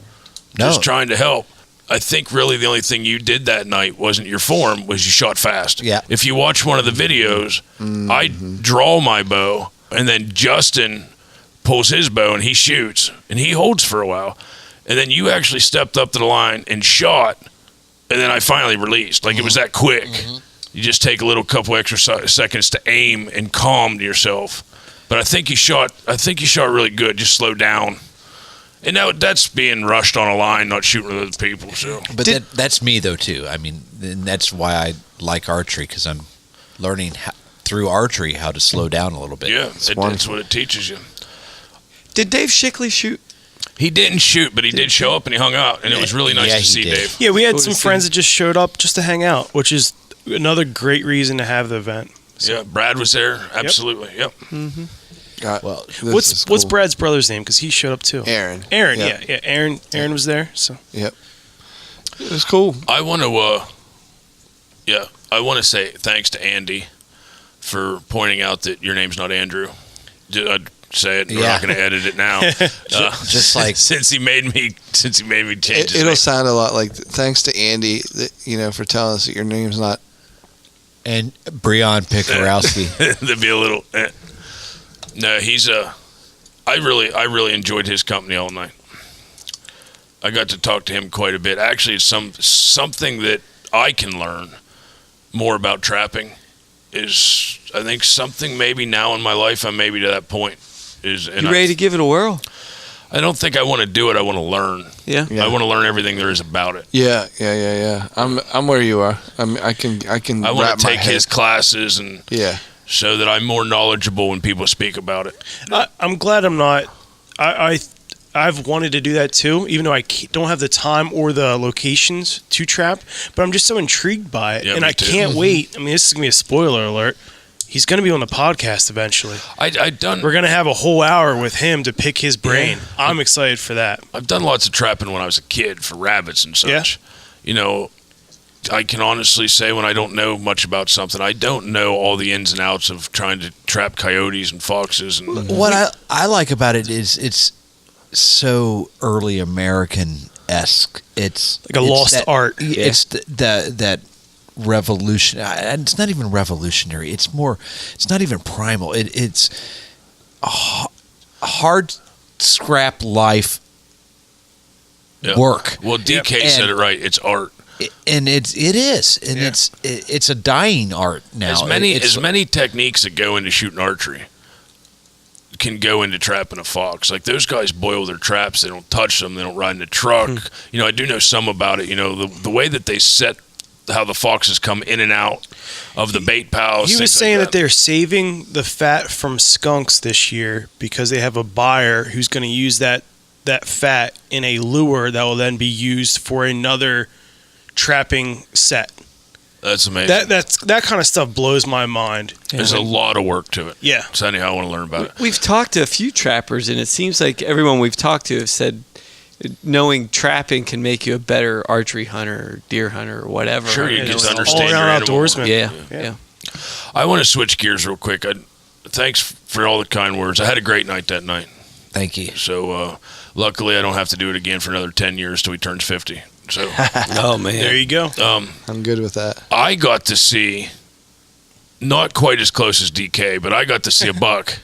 just trying to help. I think really the only thing you did that night wasn't your form, was you shot fast. Yeah. If you watch one of the videos, I draw my bow, and then Justin pulls his bow and he shoots, and he holds for a while. And then you actually stepped up to the line and shot, and then I finally released. Like it was that quick. You just take a little couple extra seconds to aim and calm yourself. But I think you shot really good. Just slow down. And now that's being rushed on a line, not shooting with other people. So, But that's me though too. I mean, and that's why I like archery, because I'm learning through archery how to slow down a little bit. yeah, that's what it teaches you. Did Dave Shickley shoot? He didn't shoot, but he did show up and he hung out, and it was really nice Yeah, to he see did. Dave. Yeah, we had some friends that just showed up just to hang out, which is another great reason to have the event. So. Yeah, Brad was there. Absolutely. Yep. Well, What's Brad's brother's name? Because he showed up too. Aaron. Yeah. Aaron was there. So Yep. It was cool. I want to say thanks to Andy for pointing out that your name's not Andrew. I'd say it. We're not going to edit it now. just like since he made me change his It'll name. sound a lot like thanks to Andy, for telling us that your name's not. and Breon Pikarowski. There'd be a little. No, he's I really enjoyed his company all night. I got to talk to him quite a bit. Actually, it's something that I can learn more about trapping. Is I think something maybe now in my life I'm maybe to that point. You ready to give it a whirl? I don't think I want to do it. I want to learn. Yeah. I want to learn everything there is about it. Yeah. I'm where you are. I can. I want to take his classes and Yeah. so that I'm more knowledgeable when people speak about it. I'm glad I'm not. I've wanted to do that too, even though I don't have the time or the locations to trap. But I'm just so intrigued by it, Yeah, and me I too. can't wait. I mean, this is gonna be a spoiler alert. He's gonna be on the podcast eventually. We're gonna have a whole hour with him to pick his brain. I'm excited for that. I've done lots of trapping when I was a kid for rabbits and such. Yeah. I can honestly say when I don't know much about something, I don't know all the ins and outs of trying to trap coyotes and foxes. And What I like about it is it's so early American-esque. It's Like a lost art. It's that revolution. It's not even revolutionary. It's not even primal. It's a hard scrap life work. Well, DK said it right. It's art. And it is, and it's a dying art now. As many techniques that go into shooting archery can go into trapping a fox. Like those guys boil their traps. They don't touch them. They don't ride in the truck. I do know some about it. The way that they set how the foxes come in and out of the bait pals. He was saying that they're saving the fat from skunks this year because they have a buyer who's going to use that fat in a lure that will then be used for another trapping set. That's amazing. That kind of stuff blows my mind. There's a lot of work to it. Yeah. So anyhow, I want to learn about it. We've talked to a few trappers, and it seems like everyone we've talked to have said knowing trapping can make you a better archery hunter or deer hunter or whatever. Sure, you get to understand all your around animal. outdoorsman. Yeah. I want to switch gears real quick. Thanks for all the kind words. I had a great night that night. Thank you. So luckily, I don't have to do it again for another 10 years till he turns 50. So, Oh man. There you go. I'm good with that. I got to see, not quite as close as DK, but I got to see a buck.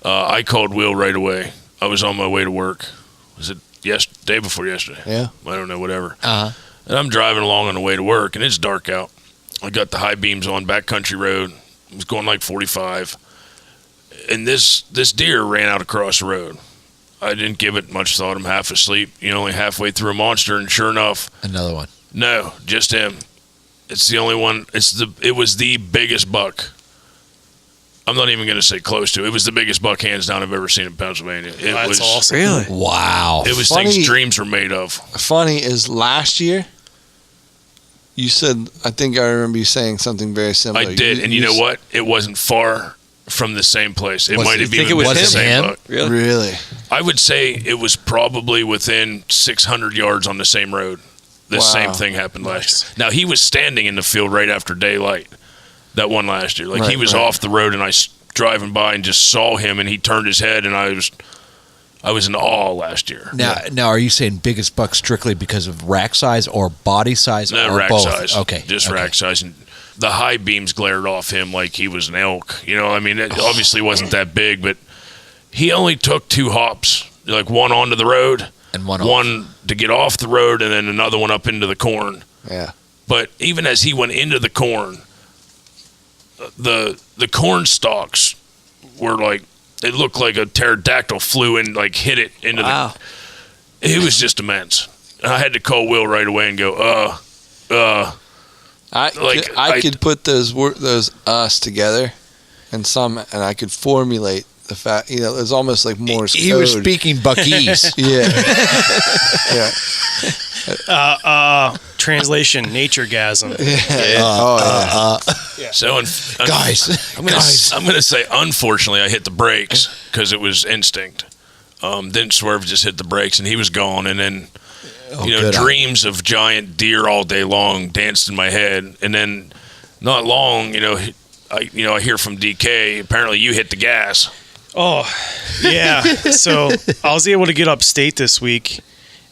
I called Will right away. I was on my way to work. Was it day before yesterday? Yeah. I don't know, whatever. Uh-huh. And I'm driving along on the way to work, and it's dark out. I got the high beams on, backcountry road. I was going like 45. And this deer ran out across the road. I didn't give it much thought. I'm half asleep, only halfway through a monster, and sure enough, Another one. no, just him. It's the only one. It was the biggest buck. I'm not even going to say close to. It was the biggest buck, hands down, I've ever seen in Pennsylvania. That's was awesome. Really? Wow. It was Funny- things dreams were made of. Funny is last year, you said, I think I remember you saying something very similar. I did, and you know what? It wasn't far from the same place. It might have think even it was been the him? same Him? buck. Really? Really? I would say it was probably within 600 yards on the same road. The Wow. same thing happened last year. Now, he was standing in the field right after daylight, that one last year. Like, he Right, was right. off the road, and I was driving by and just saw him, and he turned his head, and I was in awe last year. Now, are you saying biggest buck strictly because of rack size or body size No, or rack both? size. Okay. Just okay. rack size. And the high beams glared off him like he was an elk. It obviously wasn't that big, but he only took 2 hops, like one onto the road And one off. one to get off the road, and then another one up into the corn. Yeah. But even as he went into the corn, the corn stalks were like, it looked like a pterodactyl flew in, like hit it into Wow. it was just immense. I had to call Will right away and go, I could put those us together, and I could formulate the fact. It was almost like Morse code. He was speaking Buckese. Yeah. Yeah. Translation: naturegasm. So, Guys, I'm going to say, unfortunately, I hit the brakes because it was instinct. Didn't swerve, just hit the brakes, and he was gone. And then, dreams of giant deer all day long danced in my head. And then, not long, I hear from DK. Apparently, you hit the gas. Oh, yeah. So I was able to get upstate this week,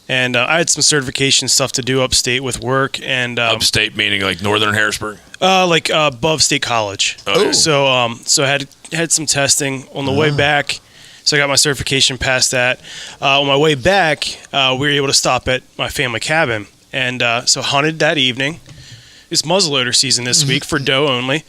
and I had some certification stuff to do upstate with work. And Upstate meaning like northern Harrisburg? Above State College. Oh. So I had some testing on the way back. So I got my certification past that. On my way back, we were able to stop at my family cabin, and so hunted that evening. It's muzzleloader season this week for doe only.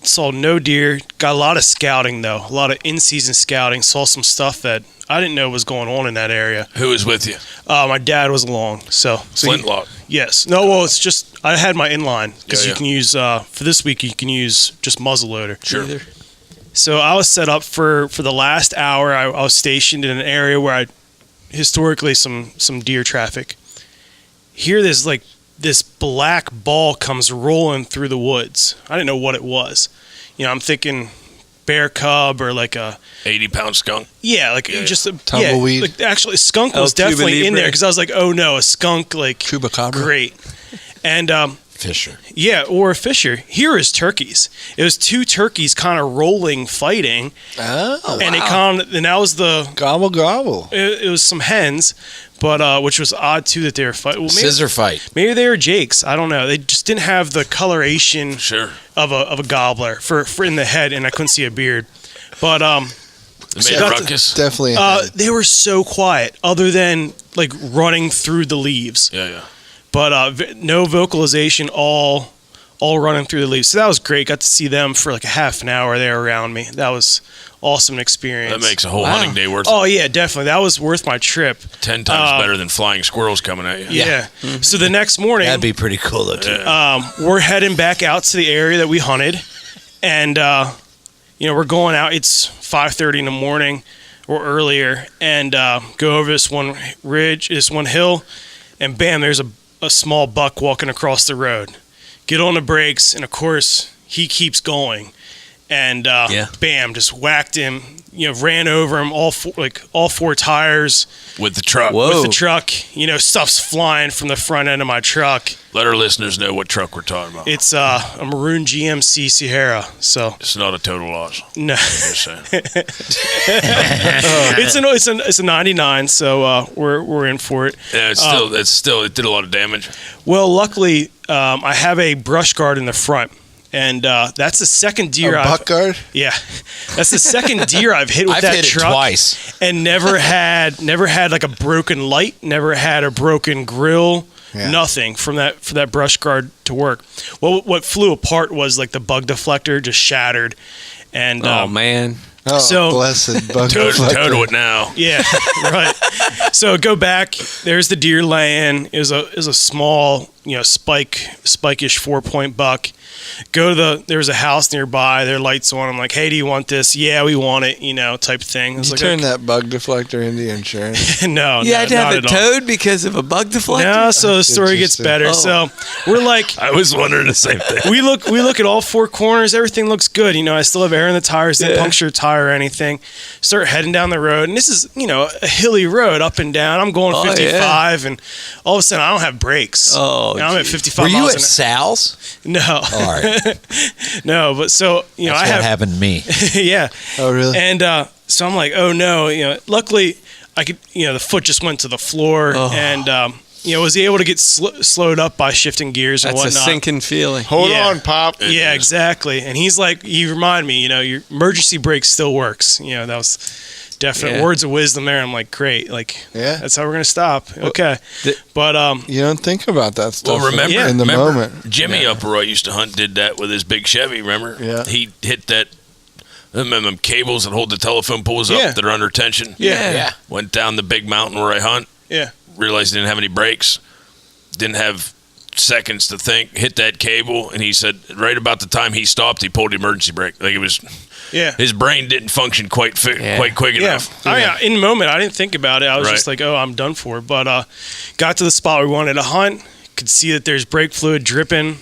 Saw no deer. Got a lot of scouting though. A lot of in-season scouting. Saw some stuff that I didn't know was going on in that area. Who was with you? My dad was along. So Flintlock. Yes. No. Well, it's just I had my inline because Yeah, you can use for this week. You can use just muzzleloader. Sure. So I was set up for the last hour. I was stationed in an area where I historically some deer traffic. Here, there's like this black ball comes rolling through the woods. I didn't know what it was. I'm thinking bear cub or like a 80-pound skunk. just a Tumbleweed. like actually, a skunk was Cuba definitely in Libre. there because I was like, oh no, a skunk like Chupacabra. great. And Fisher. yeah, or a fisher. Here is turkeys. It was two turkeys kind of rolling, fighting, Oh, and and that was the gobble gobble. it was some hens, but which was odd too that they were fighting. Well, Scissor fight. maybe they were jakes. I don't know. They just didn't have the coloration Sure. of a gobbler for in the head, and I couldn't see a beard. But They made a ruckus. Definitely. they were so quiet, other than like running through the leaves. Yeah. But no vocalization, all running through the leaves. So that was great. Got to see them for like a half an hour there around me. That was awesome experience. That makes a whole hunting day worth Oh yeah, definitely. That was worth my trip. 10 times better than flying squirrels coming at you. Yeah. So the next morning, That'd be pretty cool though too. we're heading back out to the area that we hunted, and we're going out. It's 5:30 in the morning or earlier, and go over this one ridge, this one hill, and bam, there's a small buck walking across the road. Get on the brakes, and of course he keeps going, and bam, just whacked him. Ran over him, all four tires With the truck. Whoa. with the truck. Stuff's flying from the front end of my truck. Let our listeners know what truck we're talking about. It's a maroon GMC Sierra, so It's not a total loss. no, Just saying. it's a 99, so we're in for it. Yeah, it did a lot of damage. Well, luckily, I have a brush guard in the front, and that's the second deer buck guard. Yeah, that's the second deer I've hit with I've that hit truck it twice. and never had like a broken light, never had a broken grill. Yeah. Nothing for that brush guard to work. Well, what flew apart was like the bug deflector just shattered, and Oh man. Oh, So- blessed bug Total deflector. it now. yeah, right. So go back. There's the deer laying. It was a small, spike-ish 4-point buck. Go to there's a house nearby. Their lights on. I'm like, hey, do you want this? Yeah, we want it. Type thing. I was You like, turn that bug deflector into insurance. no, You had to have not it at all. towed because of a bug deflector? No, so the story gets interesting. better. Oh. So we're like, I was wondering the same thing. we look at all four corners. Everything looks good. I still have air in the tires. Didn't Yeah. puncture a tire or anything. Start heading down the road, and this is a hilly road up and down. I'm going Oh, 55, and all of a sudden I don't have brakes. Oh, I'm at geez. 55 Were you miles at an Sal's? No, All right. no. But so That's I what have happened to me. yeah. Oh, really? And so I'm like, oh no, luckily I could, the foot just went to the floor, Oh. and was able to get slowed up by shifting gears and That's a whatnot. sinking feeling. Hold Yeah. on, Pop. Yeah, exactly. And he's like, he reminded me, your emergency brake still works. That was definite Yeah. words of wisdom there. I'm like, great, Yeah. that's how we're gonna stop. Okay, but You don't think about that stuff Well, remember, Yeah. in the remember moment. Jimmy up where I used to hunt did that with his big Chevy, remember? Yeah. He hit that, them cables that hold the telephone poles up Yeah. that are under tension. yeah. Went down the big mountain where I hunt. Yeah. Realized he didn't have any brakes. Didn't have seconds to think. Hit that cable, and he said right about the time he stopped, he pulled the emergency brake. Like it was Yeah. his brain didn't function quite quick Yeah. enough. In the moment, I didn't think about it. I was Right. just like, oh, I'm done for. But got to the spot we wanted to hunt. Could see that there's brake fluid dripping.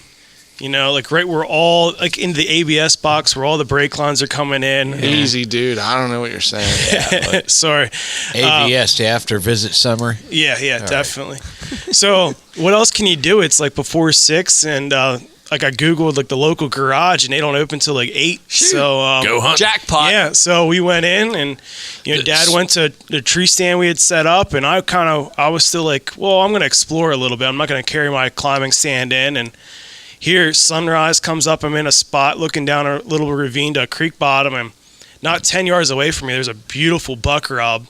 Like right where all, like in the ABS box where all the brake lines are coming in. Easy, dude. I don't know what you're saying. Sorry. ABS after visit summary. Yeah, definitely. So what else can you do? It's like before 6, and like I Googled like the local garage, and they don't open till like 8. So Go hunt. Jackpot. yeah, so we went in, and Dad went to the tree stand we had set up, and I was still like, well, I'm gonna explore a little bit. I'm not gonna carry my climbing stand in. And here, sunrise comes up. I'm in a spot looking down a little ravine to a creek bottom, and not 10 yards away from me, there's a beautiful buck rub,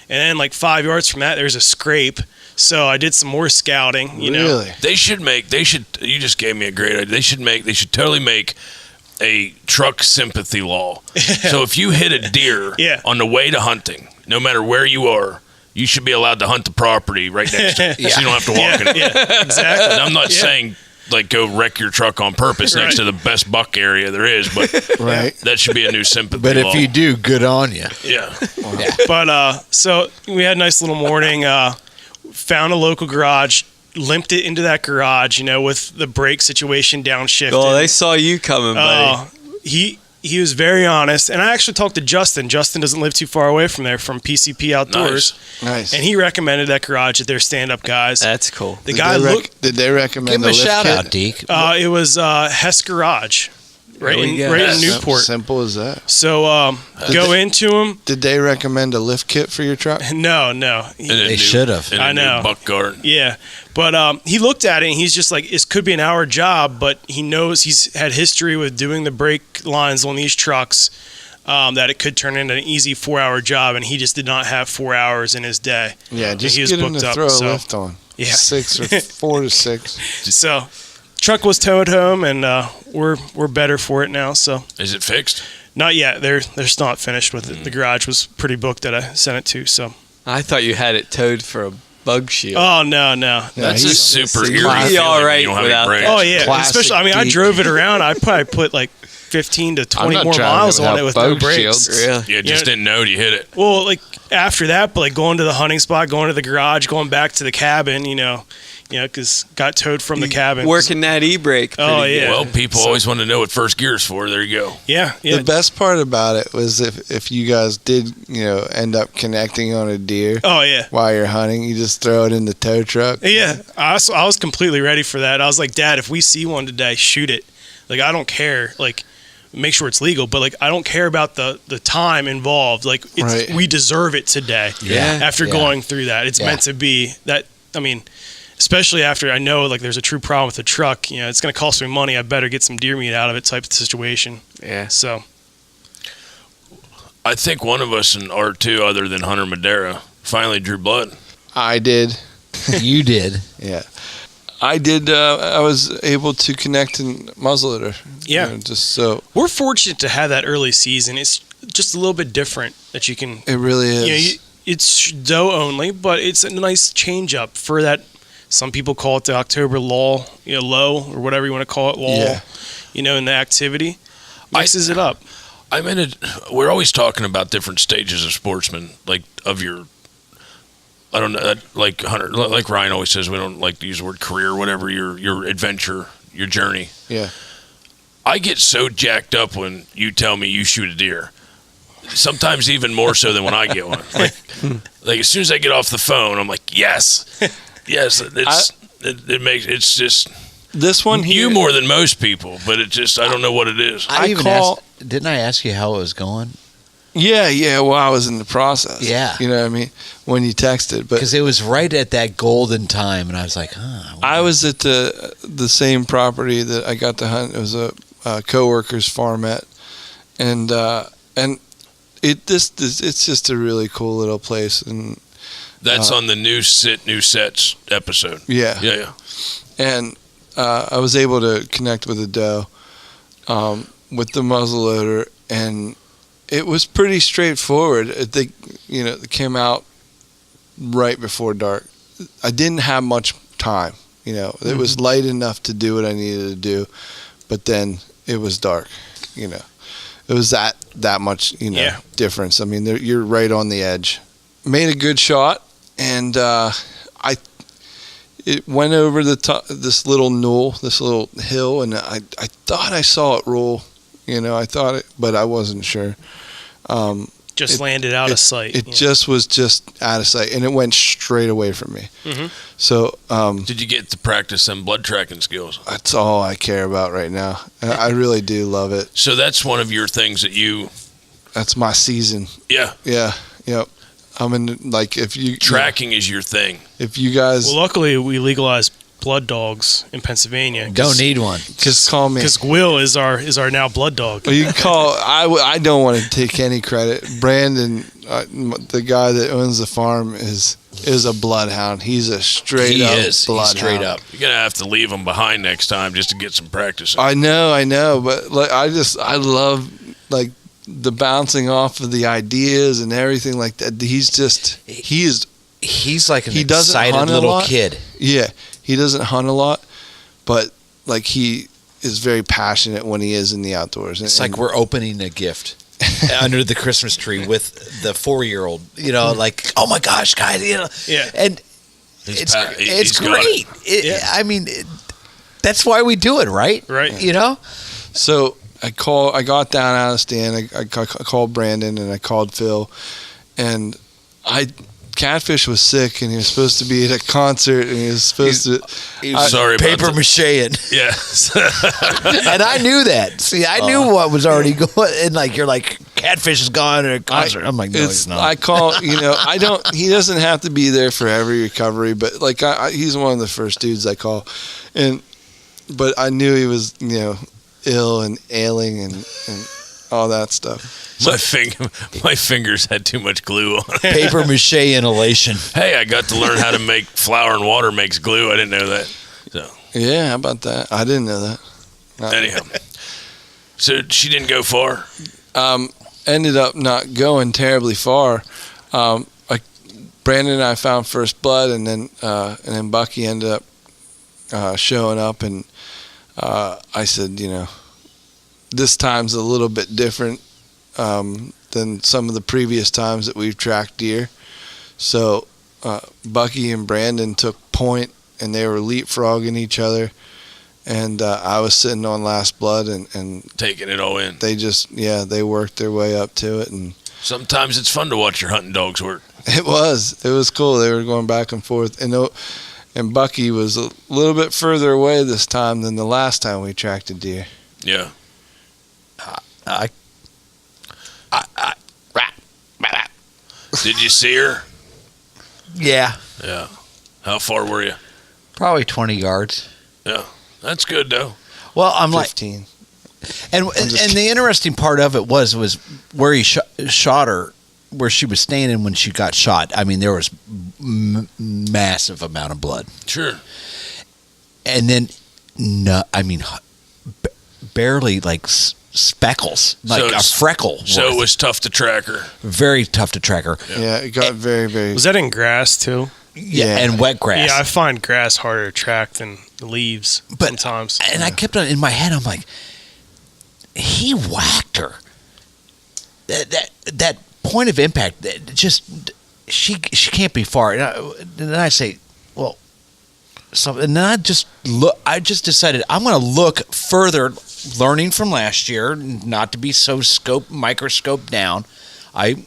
and then like 5 yards from that, there's a scrape. So I did some more scouting. Really? You just gave me a great idea. They should totally make a truck sympathy law. So if you hit a deer Yeah. on the way to hunting, no matter where you are, you should be allowed to hunt the property right next to it. So you don't have to walk in it. Yeah, exactly. And I'm not saying like go wreck your truck on purpose next to the best buck area there is, but Right. that should be a new sympathy But law. if you do, good on you. Yeah. But so we had a nice little morning. Found a local garage, limped it into that garage. With the brake situation downshifted. Oh, they saw you coming, buddy. He was very honest, and I actually talked to Justin. Justin doesn't live too far away from there, from PCP Outdoors, Nice. and he recommended that garage at their stand-up guys. That's cool. The guy looked. Did they recommend Give him the a lift shout kit? out, Deke. It was Hess Garage, right There we go. in Newport. Simple as that. So go into him. Did they recommend a lift kit for your truck? No. They should have. In a I know. new buck garden. Yeah, but he looked at it and he's just like, this could be an hour job, but he knows he's had history with doing the brake lines on these trucks, that it could turn into an easy 4-hour job, and he just did not have 4 hours in his day. Yeah, just he was get him booked to up, throw a so- lift on. Yeah. 6 or 4 to 6. So truck was towed home, and we're better for it now. So Is it fixed? not yet. They're still not finished with it. The garage was pretty booked that I sent it to. So I thought you had it towed for a bug shield. oh no. That's a he's- super he's eerie feeling all when right you don't have without any brakes. Oh yeah, Classic especially. I Deke. drove it around. I probably put like 15 to I'm 20 not more driving miles on without it with no bug brakes. shields. Really? You just didn't know you hit it. Well, like after that, but like going to the hunting spot, going to the garage, going back to the cabin, because got towed from the cabin. Working that e-brake. Oh, pretty yeah. good. Well, people always want to know what first gear is for. There you go. Yeah. The best part about it was if you guys did, end up connecting on a deer Oh yeah. while you're hunting, you just throw it in the tow truck. Yeah. I was completely ready for that. I was like, Dad, if we see one today, shoot it. Like, I don't care. Like, make sure it's legal, but like, I don't care about the time involved. Like, Right. we deserve it today. Yeah. After Yeah. going through that, it's Yeah. meant to be that. I mean, especially after I know like there's a true problem with the truck. It's going to cost me money. I better get some deer meat out of it, type of situation. Yeah. So I think one of us in R2, other than Hunter Madera, finally drew blood. I did. You did. Yeah. I did. I was able to connect in muzzleloader. Yeah. Just so we're fortunate to have that early season. It's just a little bit different that you can. it really is. It's doe only, but it's a nice change up for that. Some people call it the October lull, low or whatever you want to call it, lull. Yeah. In the activity, mixes it up. We're always talking about different stages of sportsman, like of your. I don't know, like Hunter, like Ryan always says, we don't like to use the word career, whatever your adventure, your journey. Yeah. I get so jacked up when you tell me you shoot a deer. Sometimes even more so than when I get one. Like as soon as I get off the phone, I'm like, yes. It's just This one here. you more than most people, but it just I don't know what it is. Didn't I ask you how it was going? Yeah. Well, I was in the process. Yeah. You know what I mean? When you texted, but Because it was right at that golden time, and I was like, I was at the same property that I got to hunt. It was a coworker's farmette, and it's just a really cool little place, and That's on the new sets episode. yeah. Yeah. And I was able to connect with a doe with the muzzleloader, and it was pretty straightforward. They came out right before dark. I didn't have much time. It was light enough to do what I needed to do, but then it was dark. it was that much, difference. I mean, you're right on the edge. Made a good shot, and it went over the top, this little knoll, this little hill, and I thought I saw it roll. I thought it, but I wasn't sure. Just landed out of sight. It just was just out of sight, and it went straight away from me. Mm-hmm. So, did you get to practice some blood tracking skills? That's all I care about right now. I really do love it. So that's one of your things that you. That's my season. Yeah. Yeah. Yep. I'm in, like, if you tracking is your thing. If you guys, well, luckily we legalized blood dogs in Pennsylvania. Don't need one. Just call me. Because Will is our now blood dog. Well, you can call. I don't want to take any credit. Brandon, the guy that owns the farm, is a bloodhound. He's a straight up bloodhound. He's straight up. You're gonna have to leave him behind next time just to get some practice. I know, but like I love like the bouncing off of the ideas and everything like that. He's like an he doesn't excited hunt a little lot. kid. Yeah, he doesn't hunt a lot, but like he is very passionate when he is in the outdoors. It's like we're opening a gift under the Christmas tree with the 4-year-old. Like, oh my gosh, guys, Yeah, and it's great. I mean, that's why we do it, right? Right. So I got down out of the stand. I called Brandon and I called Phil, and Catfish was sick and he was supposed to be at a concert and he was supposed to. Sorry, paper macheing. Yeah, and I knew that. See, I knew what was already going. And like you're like, Catfish is gone at a concert. I'm like, no, he's not. I call. I don't. He doesn't have to be there for every recovery, but like he's one of the first dudes I call, but I knew he was ill and ailing and all that stuff. My fingers had too much glue on it. Paper mache inhalation. Hey, I got to learn how to make flour and water makes glue. I didn't know that. So yeah, how about that? I didn't know that. Anyhow, so she didn't go far. Ended up not going terribly far. Brandon and I found first blood, and then Bucky ended up showing up, and I said, this time's a little bit different than some of the previous times that we've tracked deer. So Bucky and Brandon took point, and they were leapfrogging each other, and I was sitting on last blood and taking it all in. They just they worked their way up to it, and sometimes it's fun to watch your hunting dogs work. It was cool. They were going back and forth, and Bucky was a little bit further away this time than the last time we tracked a deer. Yeah. Did you see her? Yeah. Yeah. How far were you? Probably 20 yards. Yeah. That's good, though. Well, I'm 15. like... And the interesting part of it was where he shot her, where she was standing when she got shot. I mean, there was massive amount of blood. Sure. And then, barely like speckles, like a freckle. So it was tough to track her. Very tough to track her. Yeah, it got very, very... Was that in grass, too? Yeah, and wet grass. Yeah, I find grass harder to track than leaves sometimes. And I kept on in my head, I'm like, he whacked her. That point of impact, just she can't be far. And then I say, well, and then I just decided I'm going to look further, learning from last year, not to be so microscope down. I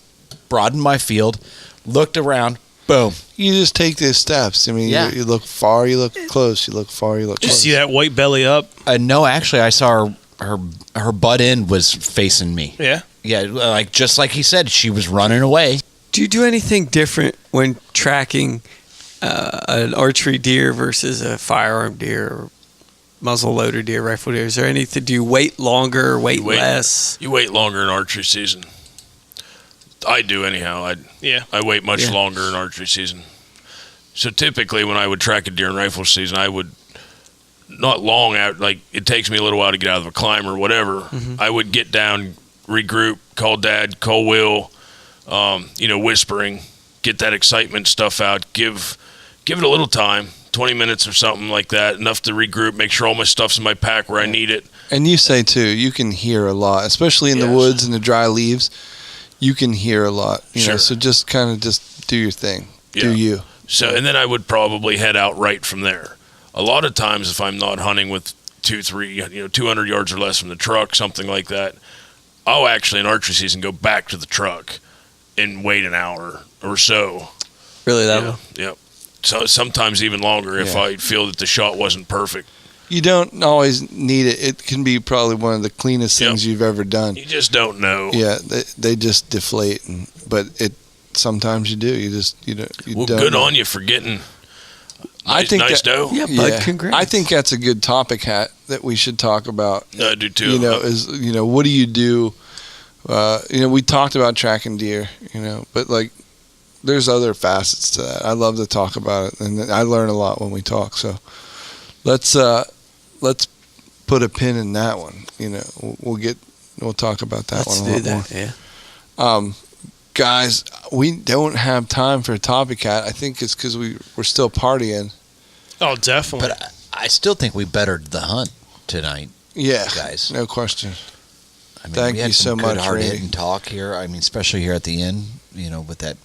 broadened my field, looked around. Boom. You just take those steps. I mean, you look far, you look close. You look far, you look close. Did you see that white belly up? No, actually, I saw her butt end was facing me. Yeah? Yeah, just like he said, she was running away. Do you do anything different when tracking an archery deer versus a firearm deer or muzzle loader deer, rifle deer? Is there anything? Do you wait longer, wait less? You wait longer in archery season. I do anyhow. I wait much longer in archery season. So typically when I would track a deer in rifle season, I would not long out, like it takes me a little while to get out of a climb or whatever. Mm-hmm. I would get down, regroup, call Dad, call Will, whispering, get that excitement stuff out, give it a little time 20 minutes or something like that, enough to regroup, make sure all my stuff's in my pack where I need it. And you say too, you can hear a lot, especially in the woods and the dry leaves. You can hear a lot, you know. So just kind of just do your thing, do you. So, and then I would probably head out right from there. A lot of times, if I'm not hunting with 200 yards or less from the truck, something like that, I'll actually in archery season go back to the truck and wait an hour or so. Really, that one? Yep. So sometimes even longer if I feel that the shot wasn't perfect. You don't always need it. It can be probably one of the cleanest things you've ever done. You just don't know. Yeah, they just deflate, but it. Sometimes you do. You well, don't good know. on you for getting I think nice dough. Yeah, bud, congrats. I think that's a good topic hat that we should talk about. I do too. You know, what do you do? We talked about tracking deer, but like there's other facets to that. I love to talk about it, and I learn a lot when we talk. So let's put a pin in that one. We'll talk about that one a lot more. Yeah. Guys, we don't have time for a topic hat. I think it's because we're still partying. Oh, definitely. But I still think we bettered the hunt tonight. Yeah, guys, no question. I mean, Thank we had you so some good much, hard Randy. hitting talk here. I mean, especially here at the end, with that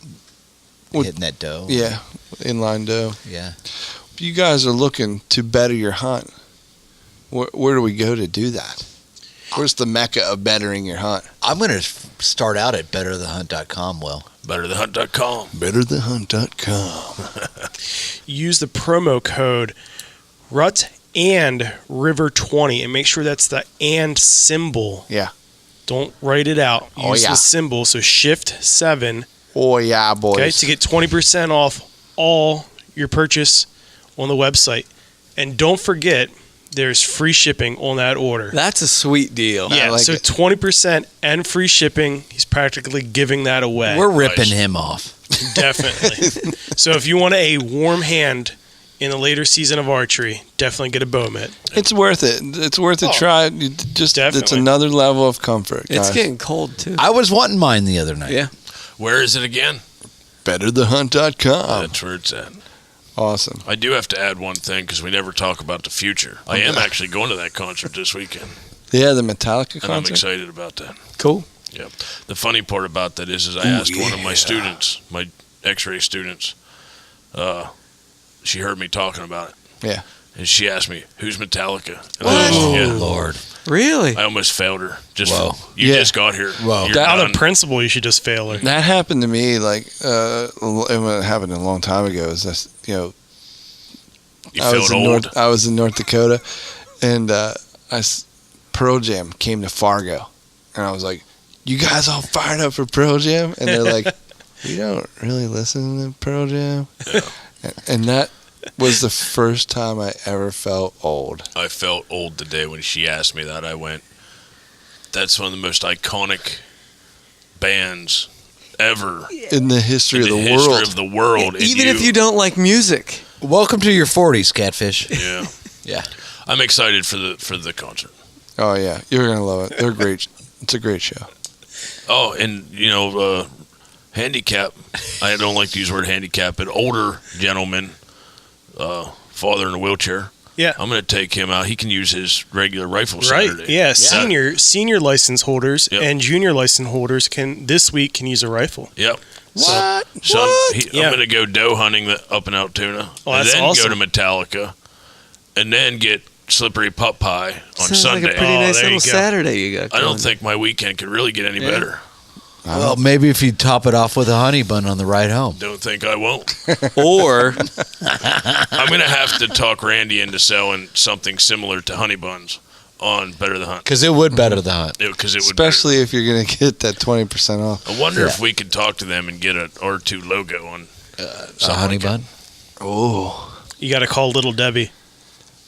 hitting that doe. Yeah, inline doe. Yeah. If you guys are looking to better your hunt, where do we go to do that? Where's the mecca of bettering your hunt? I'm going to start out at betterthehunt.com, Will. Betterthehunt.com. Betterthehunt.com. Use the promo code RUT and River 20 and make sure that's the and symbol. Yeah. Don't write it out. Use the symbol. So shift 7. Oh yeah, boys. Okay, to get 20% off all your purchase on the website. And don't forget, there's free shipping on that order. That's a sweet deal. Yeah, like so it. 20% and free shipping. He's practically giving that away. We're ripping him off. Definitely. So if you want a warm hand in the later season of archery, definitely get a bow mitt. It's worth it. It's worth a try. It's definitely. another level of comfort. It's guys. getting cold, too. I was wanting mine the other night. Yeah. Where is it again? Betterthehunt.com. That's where it's at. Awesome. I do have to add one thing because we never talk about the future. I am actually going to that concert this weekend. Yeah, the Metallica concert. And I'm excited about that. Cool. Yep. The funny part about that is I asked one of my students, my X-ray students, she heard me talking about it. Yeah. And she asked me, who's Metallica? And Oh, Lord. Really? I almost failed her. Whoa. You just got here. Whoa. You're Out done. of principle, you should just fail her. That happened to me, it happened a long time ago. Is this, You I felt was old. I was in North Dakota, and Pearl Jam came to Fargo, and I was like, "You guys all fired up for Pearl Jam?" And they're like, "We don't really listen to Pearl Jam," and that was the first time I ever felt old. I felt old the day when she asked me that. I went, that's one of the most iconic bands ever In the history in of the the history world. of the world. And Even if you don't like music. Welcome to your 40s, Catfish. Yeah. Yeah. I'm excited for the concert. Oh yeah, you're gonna love it. They're great. It's a great show. Oh, and handicap. I don't like to use the word handicap, but older gentleman, father in a wheelchair. Yeah. I'm going to take him out. He can use his regular rifle Right. Saturday. Yeah. Senior license holders Yep. and junior license holders can use a rifle. Yep. What? So Yeah. I'm going to go doe hunting up in Altoona, Oh, and that's then awesome. go to Metallica, and then get slippery putt pie on Sounds Sunday. like a pretty nice there you little go. Saturday you got I going. don't think my weekend could really get any better. Well, maybe if you top it off with a honey bun on the ride home. Don't think I won't. Or I'm going to have to talk Randy into selling something similar to honey buns on Better the Hunt. Because it would better the hunt. Because it would. Especially if you're gonna get that 20% off. I wonder if we could talk to them and get an R2 logo on A honey bun? Oh, You got to call Little Debbie.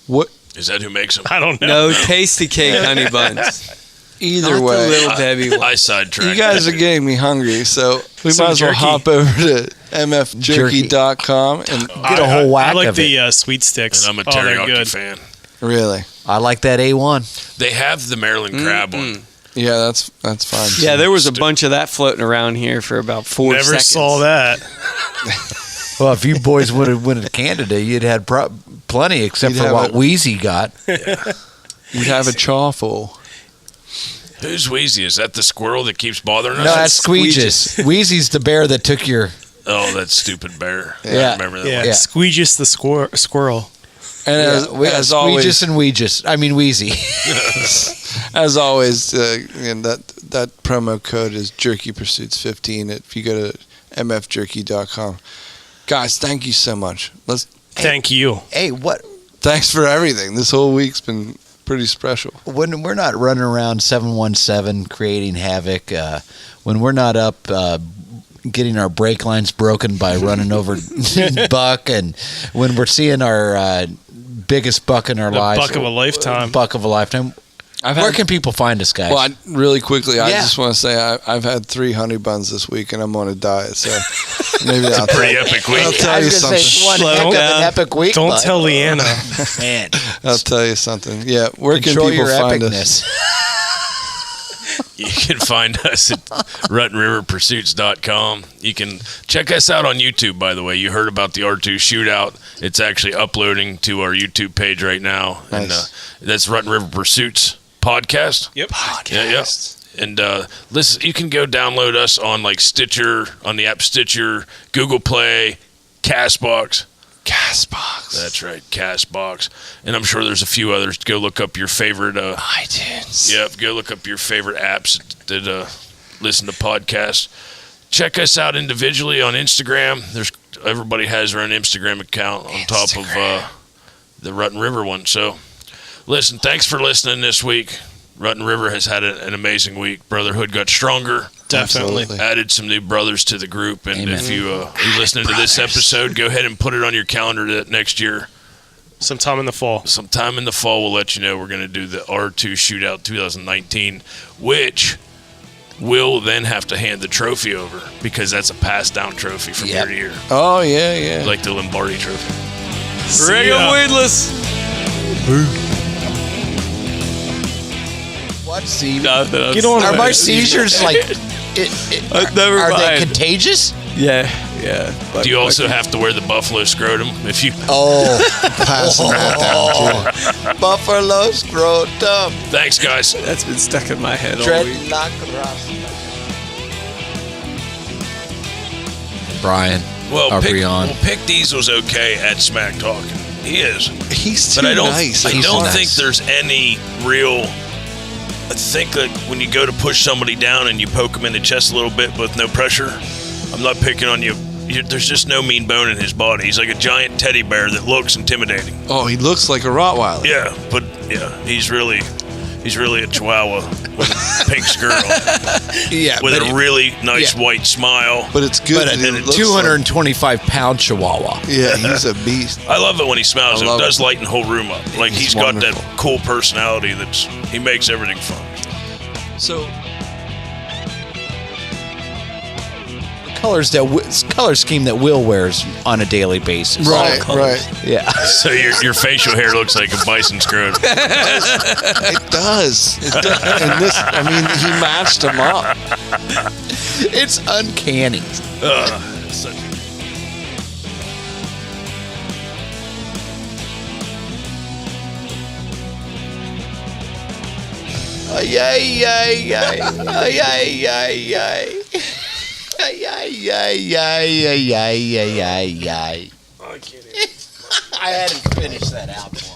what? Is that who makes them? I don't know. no tasty cake honey buns. Either Not way, the little Debbie one. I sidetracked. you guys are getting me hungry, so we Some might as well jerky. hop over to mfjerky.com and Get a whole whack I like of the it. sweet sticks. And I'm a Oh, they're teriyaki good. fan. really, I like that A1. They have the Maryland crab one. yeah, that's fine. Yeah, there was a bunch of that floating around here for about 4 Never seconds. saw that. Well, if you boys would have went to Canada, you'd had plenty, except You'd for have what a- Wheezy got. You'd have a chaw full. Who's Wheezy? Is that the squirrel that keeps bothering us? No, that's Squeegis. Wheezy's the bear that took your. Oh, that stupid bear. Yeah. I remember that Yeah, one. Yeah. Squeegis the squirrel. And as always, Squeegis and Weegis. I mean Wheezy. as always, and that promo code is JerkyPursuits15 if you go to mfjerky.com. Guys, thank you so much. Thank you. Hey, Thanks for everything. This whole week's been pretty special. when we're not running around 717 creating havoc, when we're not up getting our brake lines broken by running over buck, and when we're seeing our biggest buck in our The lives, buck of a lifetime. buck of a lifetime. Where can people find us, guys? Well, really quickly, I Yeah. just want to say I've had 3 honey buns this week, and I'm on a diet, so maybe I'll Pretty epic week. I'll I tell you was gonna something. say, one Slow heck of an down. epic week. Don't bud. tell Leanna. Man. I'll tell you something. Yeah, where Control can people your find us? epicness. You can find us at RuttenRiverPursuits.com. You can check us out on YouTube, by the way. You heard about the R2's Shootout. It's actually uploading to our YouTube page right now. And Nice. that's Rutten River Pursuits Podcast. Yep. Yeah. And listen, you can go download us on like Stitcher, on the app Stitcher, Google Play, Castbox. That's right, Castbox. And I'm sure there's a few others. Go look up your favorite iTunes. Yep, go look up your favorite apps that listen to podcasts. Check us out individually on Instagram. Everybody has their own Instagram account on top of the Rutten River one. So, listen, thanks for listening this week. Rutten River has had an amazing week. Brotherhood got stronger. Definitely. Absolutely. Added some new brothers to the group. And Amen. if you're listening to this episode, go ahead and put it on your calendar that next year. Sometime in the fall. Sometime in the fall, we'll let you know we're going to do the R2 Shootout 2019, which we'll then have to hand the trophy over because that's a passed down trophy from year to year, Oh, yeah. like the Lombardi Trophy. See ya. Weedless. What, Steve? Get on Are with my it. seizures like? Never Are they mind. contagious? Yeah. But Do you also have to wear the buffalo scrotum if you? Oh, Passing that down, too. buffalo scrotum, Thanks, guys. That's been stuck in my head all week. dreadlock Rasta. Brian, Well, Brian. Pick Diesel's okay at Smack Talking. He is, He's too but I don't. nice. I He's don't nice. think there's any real. I think that when you go to push somebody down and you poke them in the chest a little bit with no pressure, I'm not picking on you. There's just no mean bone in his body. He's like a giant teddy bear that looks intimidating. Oh, he looks like a Rottweiler. Yeah, but he's really a Chihuahua with a pink skirt on, Yeah, with a really nice white smile. But it's good. but that a he looks 225-pound Chihuahua. like- yeah, he's a beast. I love it when he smiles. I It love does it. lighten the whole room up. Like He's he's got wonderful. that cool personality he makes everything fun. So Color scheme that Will wears on a daily basis. right. Yeah. So your facial hair looks like a bison scrotum. It does. And this, I mean, he matched him up. It's uncanny. Such a- Ay, ay, ay, ay, ay, ay, ay, ay. Ay, ay, ay, ay, ay, ay, ay, ay, ay. I had to finish that out for him.